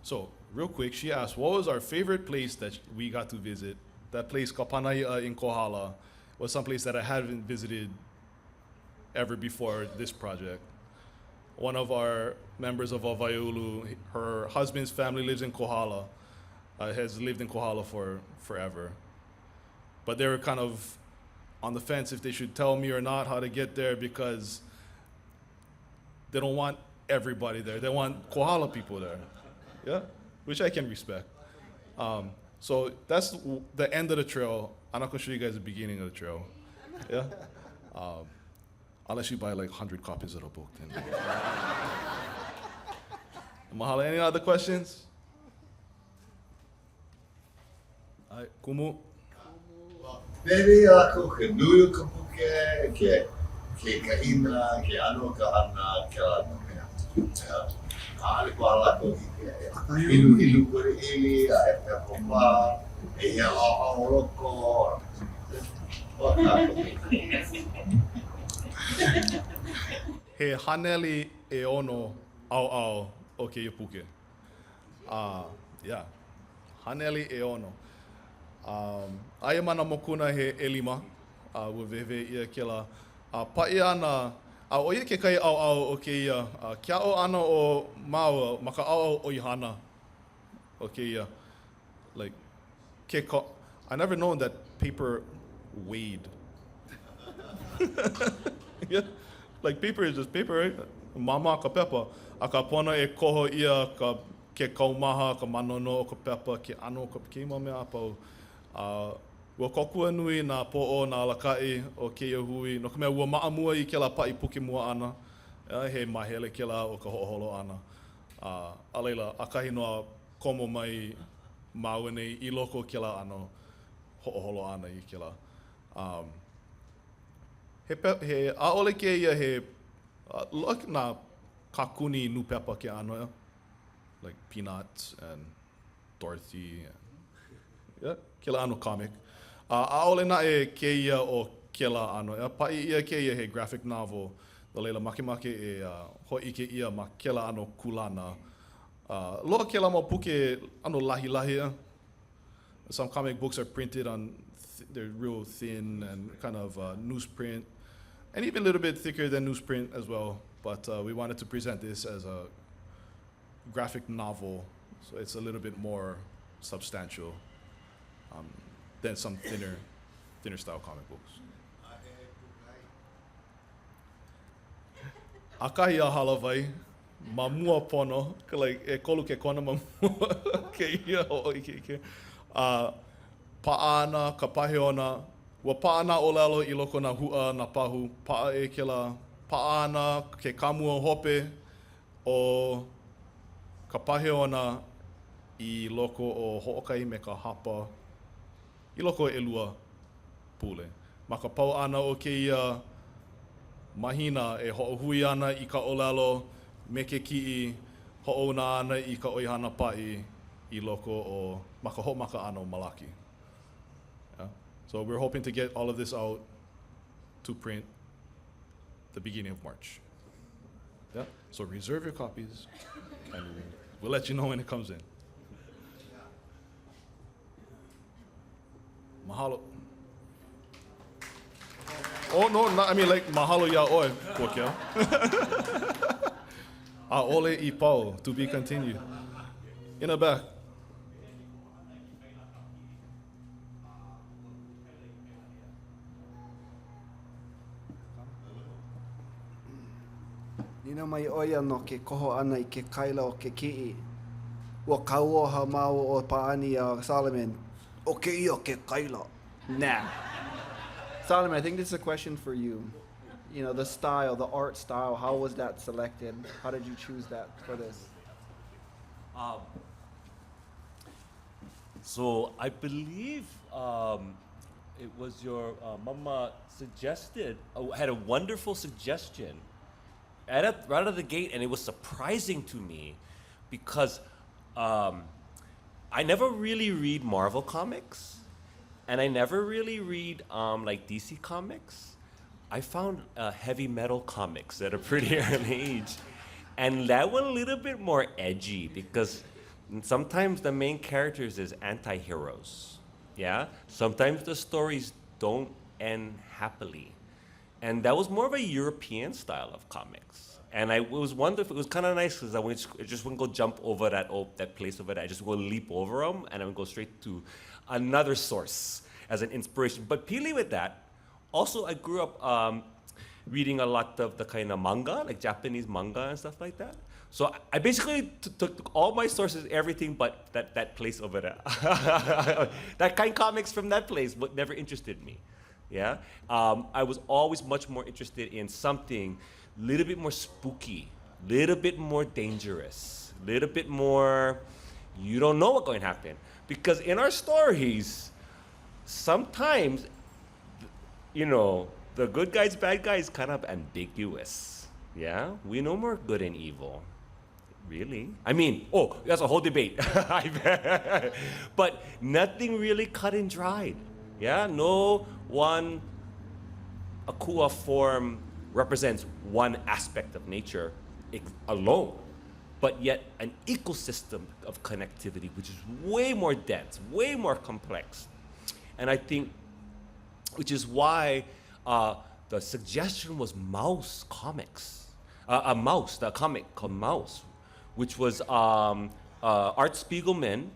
So, real quick, she asked, what was our favorite place that we got to visit? That place, Ka Panaiʻa in Kohala, was someplace that I hadn't visited ever before this project. One of our members of Awaiaulu, her husband's family lives in Kohala, has lived in Kohala for forever. But they were kind of on the fence if they should tell me or not how to get there because they don't want everybody there. They want Kohala people there, yeah, which I can respect. So that's the end of the trail. I'm not gonna show you guys the beginning of the trail, yeah. Unless you buy like 100 copies of the book. Then. Mahalo. Any other questions? All right, Kumu. Pere ako ke nui o ka puke, ke kahina, ke ano ka ana, ke la mea. Ale ko ala ko ilu kore ili, a e pepopa, e hea o loko. He haneli e ono au o ke puke. Yeah, haneli e ono. Aia mana mokuna he elima, ua vewe ia ke la. Pai ana, o ia ke kai au o ke ia, kia o ana o maua, maka au o ihana o ke ia. Like, I never known that paper weighed. Yeah, like paper is just paper, right? Mama ka pepa, a ka pona e koho ia ka ke kaumaha, ka manono o ka pepa, ke ano ka keima mea apau. Ua kokua nui nā po'o nā alakai o keia hui, no ka mea ua maamua i ke la pai puke mua ana, he mahele ke la o ka ho'oholo ana. A leila, a kahi noa komo mai maua nei i loko ke la ano ho'oholo ana i ke la. He aole ke ia he, look nā kakuni nupepa ke ano, like Peanuts and Dorothy, and, yeah, ke la ano comic. Aole na e ke ia o ke la ano, pai ia ke ia he graphic novel, the leila makemake e hoi ke ia ma ke la ano kulana. Loa ke la mo puke ano lahi. Some comic books are printed on, they're real thin and kind of newsprint, and even a little bit thicker than newsprint as well. But we wanted to present this as a graphic novel, so it's a little bit more substantial than some thinner style comic books. Akahi a halavai, ma mua pono, like e kolu ke kona ma mua ke ia o ike. Pa'ana, ka pahiona, ua pa'ana ʻōlelo I loko na hua na pahu, pa'a e kela pa'ana ke kamua hope o ka pahiona I loko o ho'okai me ka hapa, I loko o ʻelua pule. Ma ka pau ana o kēia mahina e ho'ohui ana I ka ʻōlelo me ke ki'i, ho'ouna ana I ka ʻoihana pa'i I loko o ma ka ho'omaka ana o Malaki. Yeah? So we're hoping to get all of this out to print the beginning of March. Yeah? So reserve your copies and we'll let you know when it comes in. Mahalo. Oh no, not, I mean like mahalo ya oi, Kuokoa. Ole I pau, to be continued. In the back. Nina mai oia no ke koho ana I ke kaila o ke ki'i. Ua kauoha mau o paani a Solomon. O ke I o ke kaila. Nah. Solomon, I think this is a question for you. You know, the style, the art style, how was that selected? How did you choose that for this? So I believe it was your mama suggested, had a wonderful suggestion right out of the gate, and it was surprising to me because I never really read Marvel comics, and I never really read like DC comics. I found heavy metal comics at a pretty early age, and that one a little bit more edgy because sometimes the main characters is anti-heroes, yeah? Sometimes the stories don't end happily. And that was more of a European style of comics. And it was wonderful, it was kind of nice because I just wouldn't go jump over that place over there. I just would leap over them and I would go straight to another source as an inspiration. But pili with that, also I grew up reading a lot of the kind of manga, like Japanese manga and stuff like that. So I basically took all my sources, everything but that place over there. That kind of comics from that place, but never interested me. Yeah, I was always much more interested in something a little bit more spooky, little bit more dangerous, little bit more, you don't know what's going to happen. Because in our stories, sometimes, you know, the good guys, bad guys, kind of ambiguous. Yeah, we know more good and evil. Really? I mean, oh, that's a whole debate. But nothing really cut and dried. Yeah, no one akua form represents one aspect of nature alone, but yet an ecosystem of connectivity, which is way more dense, way more complex. And I think, which is why the suggestion was Mouse Comics, the comic called Mouse, which was Art Spiegelman,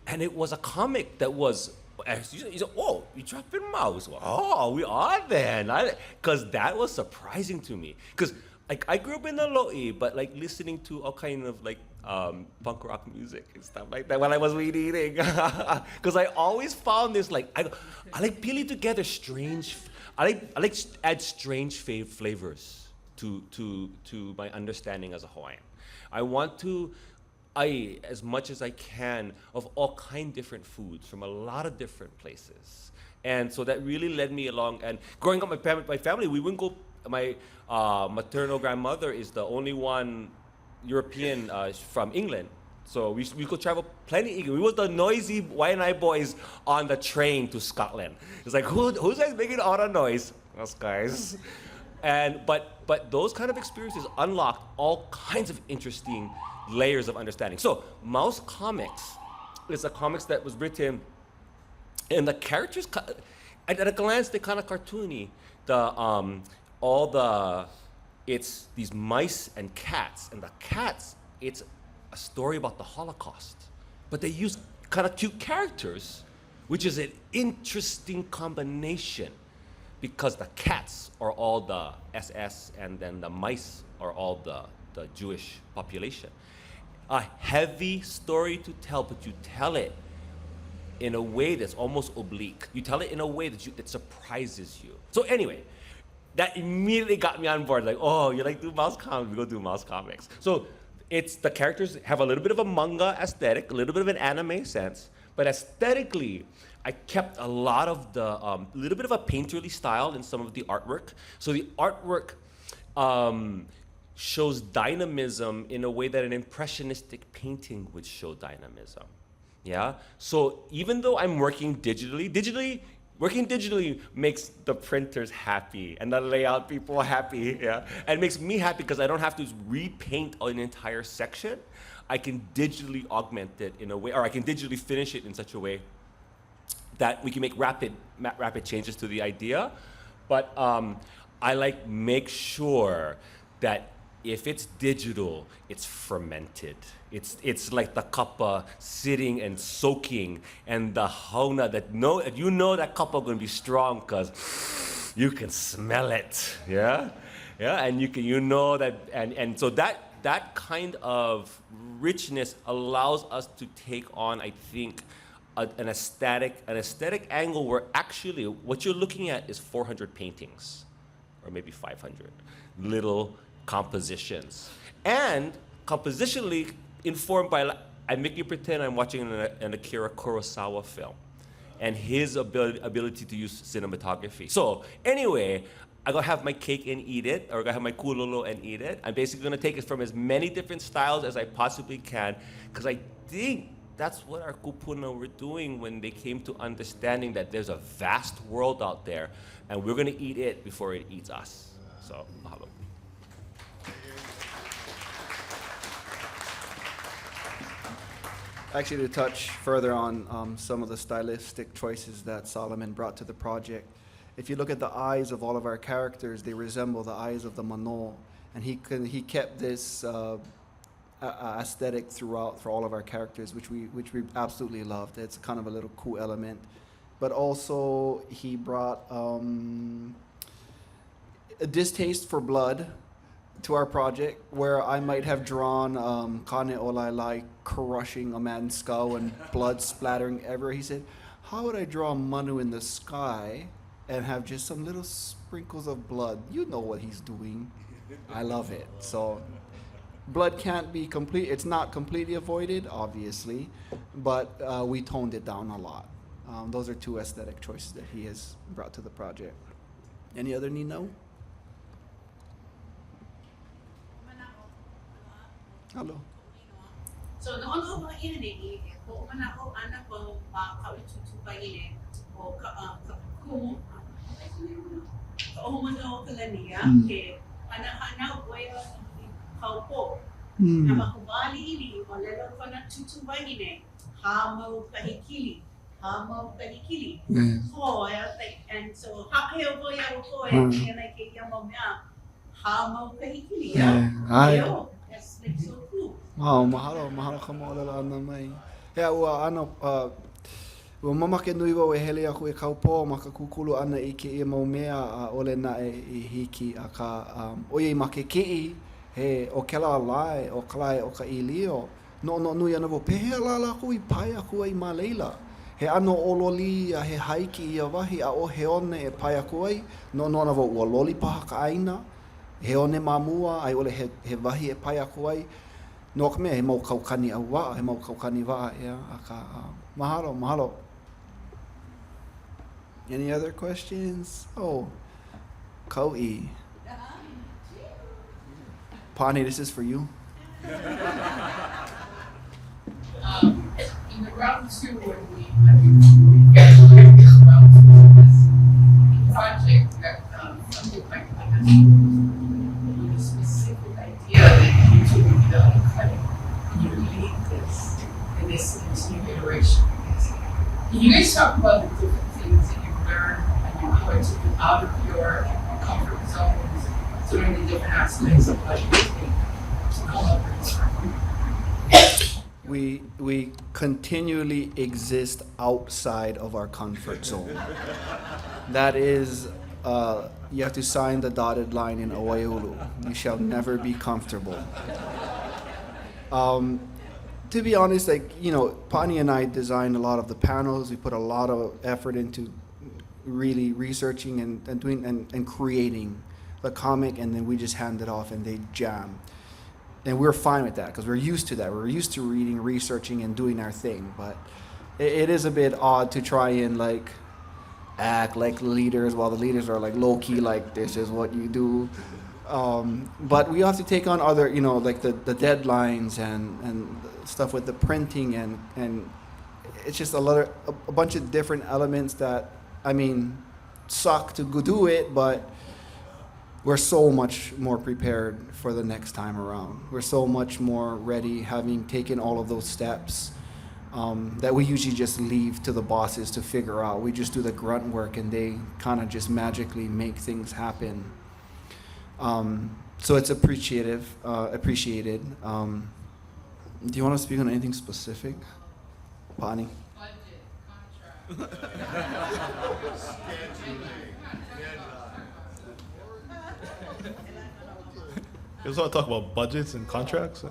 and it was a comic that was, he said, oh, you dropped in Mouse. Oh, we are then. Because that was surprising to me. Because like, I grew up in the Lo'i, but like listening to all kind of like punk rock music and stuff like that when I was weed eating. Because I always found this like, I like peeling together strange, I like add strange flavors to my understanding as a Hawaiian. I want to, as much as I can, of all kind of different foods from a lot of different places. And so that really led me along. And growing up, my family, we wouldn't go, my maternal grandmother is the only one European from England. So we could travel plenty. We were the noisy YNI boys on the train to Scotland. It's like, who's guys making all the noise? Us guys. But those kind of experiences unlocked all kinds of interesting layers of understanding. So Mouse Comics is a comics that was written, and the characters, at a glance, they're kind of cartoony. It's these mice and cats, and the cats, it's a story about the Holocaust. But they use kind of cute characters, which is an interesting combination, because the cats are all the SS, and then the mice are all the Jewish population. A heavy story to tell, but you tell it in a way that's almost oblique. You tell it in a way that surprises you. So anyway, that immediately got me on board. Like, oh, you like do mouse comics? We go do mouse comics. So the characters have a little bit of a manga aesthetic, a little bit of an anime sense, but aesthetically, I kept a lot of the little bit of a painterly style in some of the artwork. So the artwork shows dynamism in a way that an impressionistic painting would show dynamism. Yeah. So even though I'm working digitally, working digitally makes the printers happy and the layout people happy, yeah? And makes me happy because I don't have to repaint an entire section. I can digitally augment it in a way, or I can digitally finish it in such a way that we can make rapid changes to the idea. But I make sure that if it's digital, it's fermented. It's like the kappa sitting and soaking, and the hauna that you know that kappa gonna be strong because you can smell it, yeah, and you know that, and so that kind of richness allows us to take on, I think, an aesthetic angle where actually what you're looking at is 400 paintings, or maybe 500 little compositions, and compositionally informed by, I make you pretend I'm watching an Akira Kurosawa film and his ability to use cinematography. So anyway, I'm gonna have my cake and eat it, or I'm gonna have my ʻōlelo and eat it. I'm basically gonna take it from as many different styles as I possibly can, because I think that's what our kupuna were doing when they came to understanding that there's a vast world out there, and we're gonna eat it before it eats us. So, mahalo. Actually, to touch further on some of the stylistic choices that Solomon brought to the project, if you look at the eyes of all of our characters, they resemble the eyes of the mano, and he kept this aesthetic throughout for all of our characters, which we absolutely loved. It's kind of a little cool element, but also he brought a distaste for blood to our project, where I might have drawn Kane Olailai crushing a man's skull and blood splattering everywhere. He said, how would I draw Manu in the sky and have just some little sprinkles of blood? You know what he's doing. I love it. So blood can't be complete. It's not completely avoided, obviously, but we toned it down a lot. Those are two aesthetic choices that he has brought to the project. Any other Nino? Hello. So no ono ba ina ni ko mana ko ana ko ba ka utu ba ine o ka kumu o mana o kalania ke ana hana boya kaupo na makubali ili ʻōlelo kona tutu ba ine ha mau kahikili so and so hakeo boya o ko e like ke ia mo mea ha mau kahikili ya that's like so cool. Wow, mahalo ka mo'olelo ana mai. Hea ua ana, ua mamake nui wau e hele aku e kaupo ma ka kukulu ana i ke ia mau mea a ole na e hiki a ka oia i make kei he o kela lai o kalai o ka ilio no nui ana wo pehe ala aku I pai aku ai ma leila. He ano ololi a he haiki I a wahi a o he one e pai aku ai no ana wo ua loli paha ka aina he one mamua ai ole he wahi e pai aku ai. No ka mea he mau kaukani au waa, he mau kaukani waa ia a ka mahalo. Any other questions? Oh, Kau'i. Pani, this is for you. In the round two, when we graduated the round two of this project, that something like that, with a specific idea that you two would be the undercutting, and you would lead this in this continued iteration. Can you guys talk about the different things that you've learned and you're going to do out of your comfort zones during the different aspects of what you think to come up with this work? We continually exist outside of our comfort zone. That is, you have to sign the dotted line in Awaiaulu. You shall never be comfortable. To be honest, like, Pani and I designed a lot of the panels. We put a lot of effort into really researching and doing and creating the comic, and then we just hand it off and they jam. And we're fine with that because we're used to that. We're used to reading, researching, and doing our thing. But it is a bit odd to try and like act like leaders while the leaders are like low key, like this is what you do. But we have to take on other, like the deadlines and stuff with the printing and it's just a bunch of different elements that, suck to go do it, but we're so much more prepared for the next time around. We're so much more ready, having taken all of those steps that we usually just leave to the bosses to figure out. We just do the grunt work and they kind of just magically make things happen. So it's appreciated. Do you want to speak on anything specific, Pani? Budget, contract. You just want to talk about budgets and contracts?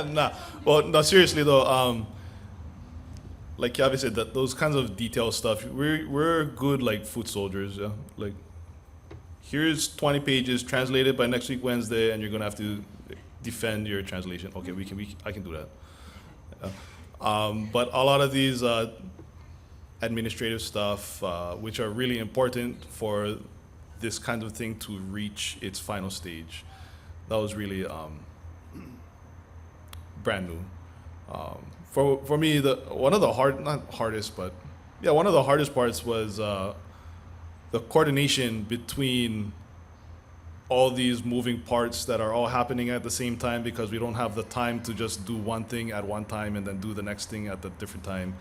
Nah. Well, no, seriously though, like Yavi said, that those kinds of detailed stuff, we're good like foot soldiers. Yeah? Like, here's 20 pages translated by next week Wednesday, and you're gonna have to defend your translation. Okay, I can do that. Yeah. But a lot of these administrative stuff, which are really important for this kind of thing to reach its final stage, that was really brand new. For me, one of the hardest parts was the coordination between all these moving parts that are all happening at the same time, because we don't have the time to just do one thing at one time and then do the next thing at a different time.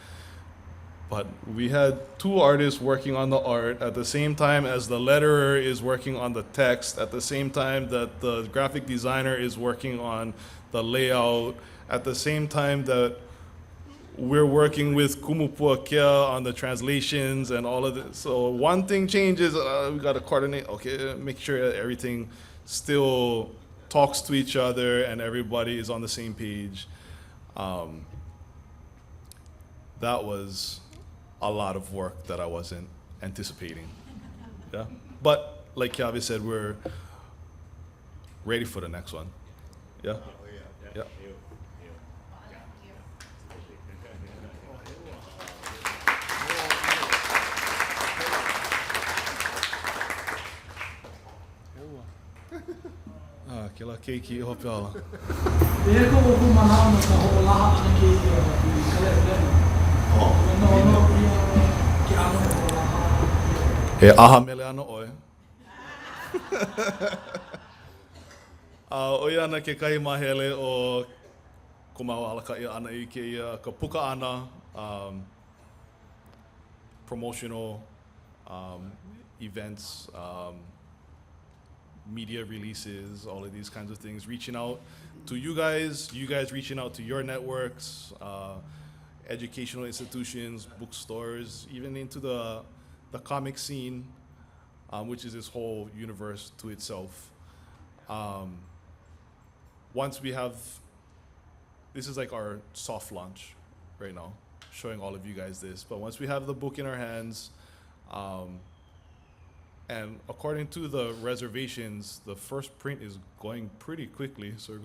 But we had two artists working on the art at the same time as the letterer is working on the text, at the same time that the graphic designer is working on the layout, at the same time that we're working with Kumu Puakea on the translations and all of this. So one thing changes, we got to coordinate. Okay, make sure that everything still talks to each other and everybody is on the same page. That was a lot of work that I wasn't anticipating. Yeah, but like Kiavi said, we're ready for the next one. Yeah. Yeah. Kila keiki hope y'all. E aha mele ana oe. Oi ana ke kai mahele o kumau alaka ia ana I ke ia ka puka ana, promotional events, media releases, all of these kinds of things, reaching out to you guys reaching out to your networks, educational institutions, bookstores, even into the comic scene, which is this whole universe to itself. Once we have, this is like our soft launch right now, showing all of you guys this, but once we have the book in our hands, and according to the reservations, the first print is going pretty quickly, so we're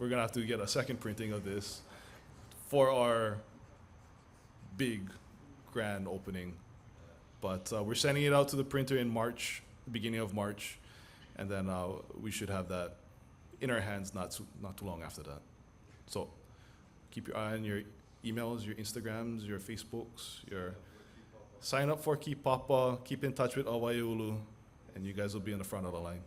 gonna have to get a second printing of this for our big grand opening. But we're sending it out to the printer in March, beginning of March, and then we should have that in our hands not too long after that. So keep your eye on your emails, your Instagrams, your Facebooks, sign up for Ki Papa, keep in touch with Awaiaulu, and you guys will be in the front of the line.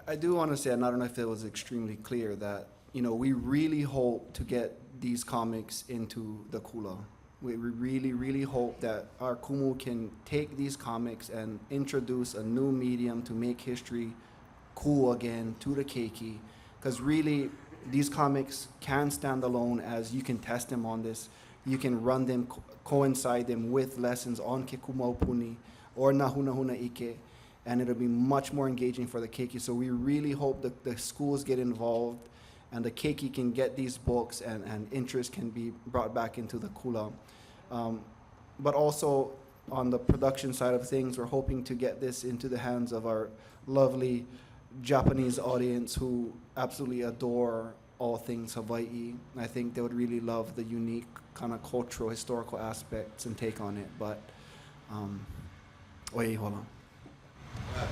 I do want to say, and I don't know if it was extremely clear, that we really hope to get these comics into the Kula. We really, really hope that our Kumu can take these comics and introduce a new medium to make history cool again to the keiki, because really these comics can stand alone, as you can test them on this. You can run them, coincide them with lessons on Ke Kumu Aupuni or Nahunahuna Ike, and it'll be much more engaging for the keiki. So we really hope that the schools get involved and the keiki can get these books and interest can be brought back into the kula. But also on the production side of things, we're hoping to get this into the hands of our lovely Japanese audience who absolutely adore all things Hawaii. I think they would really love the unique kind of cultural, historical aspects and take on it. But, oi, hold on.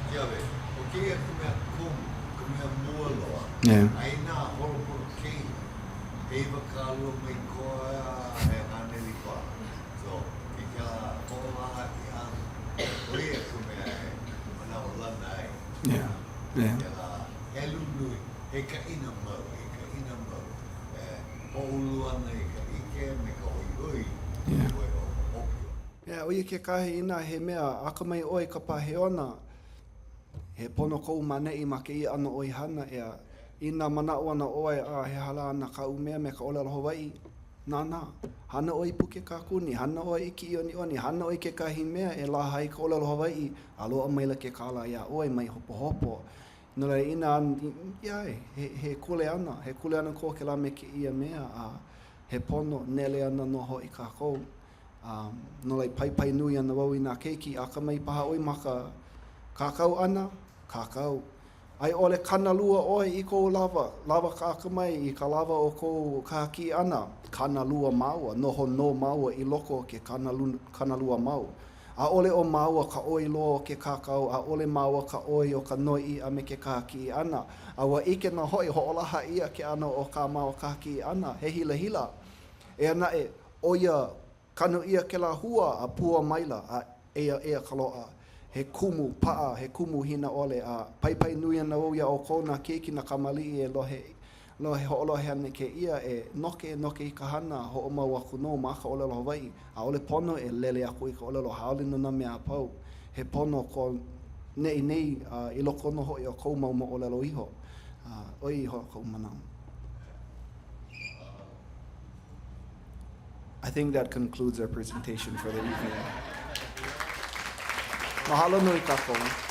Kia we, o kia kumea kumu, kumea mualoa. Yeah. Ai nā horoporo kei, hei wakalua mai koa he haneli pa. So, ki ka hoaha i anu, o ia kumea he, mana o lana ai. Yeah. Yeah. Kia la, he lunui, he ka ina mau, ho'olu ana i ka ike, me ka oi, Yeah. koe o opio. Yeah, o ia ke kahi ina he mea, aka mai oi ka paheona, he pono kou manei ma ke ia ana oi hana ea, ina manao ana oi a he hala ana ka umea me ka ʻōlelo Hawaii, nā, hana oi puke ka kuni, hana oi iki ioni, hana oi ke kahi mea e la hai ka ʻōlelo Hawaii, aloa maila ke kala ia oi mai hopo. No lai ina iai, he kule ana ko ke la me ke ia mea a he pono nele ana no ho i kākou. No lai pai nui ana wau i nā keiki, aka mai paha oi maka kākau ana, kākau. Ai ole kana lua oi i kou lava ka aka mai i ka lava o kou kāki ana, kana lua maua, noho no maua i loko ke kana lua mau. A ole o maua ka oi loa ke kākau, a ole maua ka oi o ka noi a me ke kāki ana. A wa ike na hoi ho'olaha ia ke ana o ka maua kāki ana, he hila. E ana e, o ia kanu ia ke la hua a pua maila, a ea kaloa. He kumu paa, he kumu hina ole, a pai nui ana o ia o kona keiki na kamali e lohe ho'olohe ane ke ia e noke I ka hana ho'o mau aku no ma ka ʻōlelo Hawaii. A ole pono e lele aku I ka ʻōlelo haole no na mea pau. He pono ko nei I loko no hoi o kou mau mo ʻōlelo iho. Oi iho kou manao. I think that concludes our presentation for the evening. Mahalo nui kākou.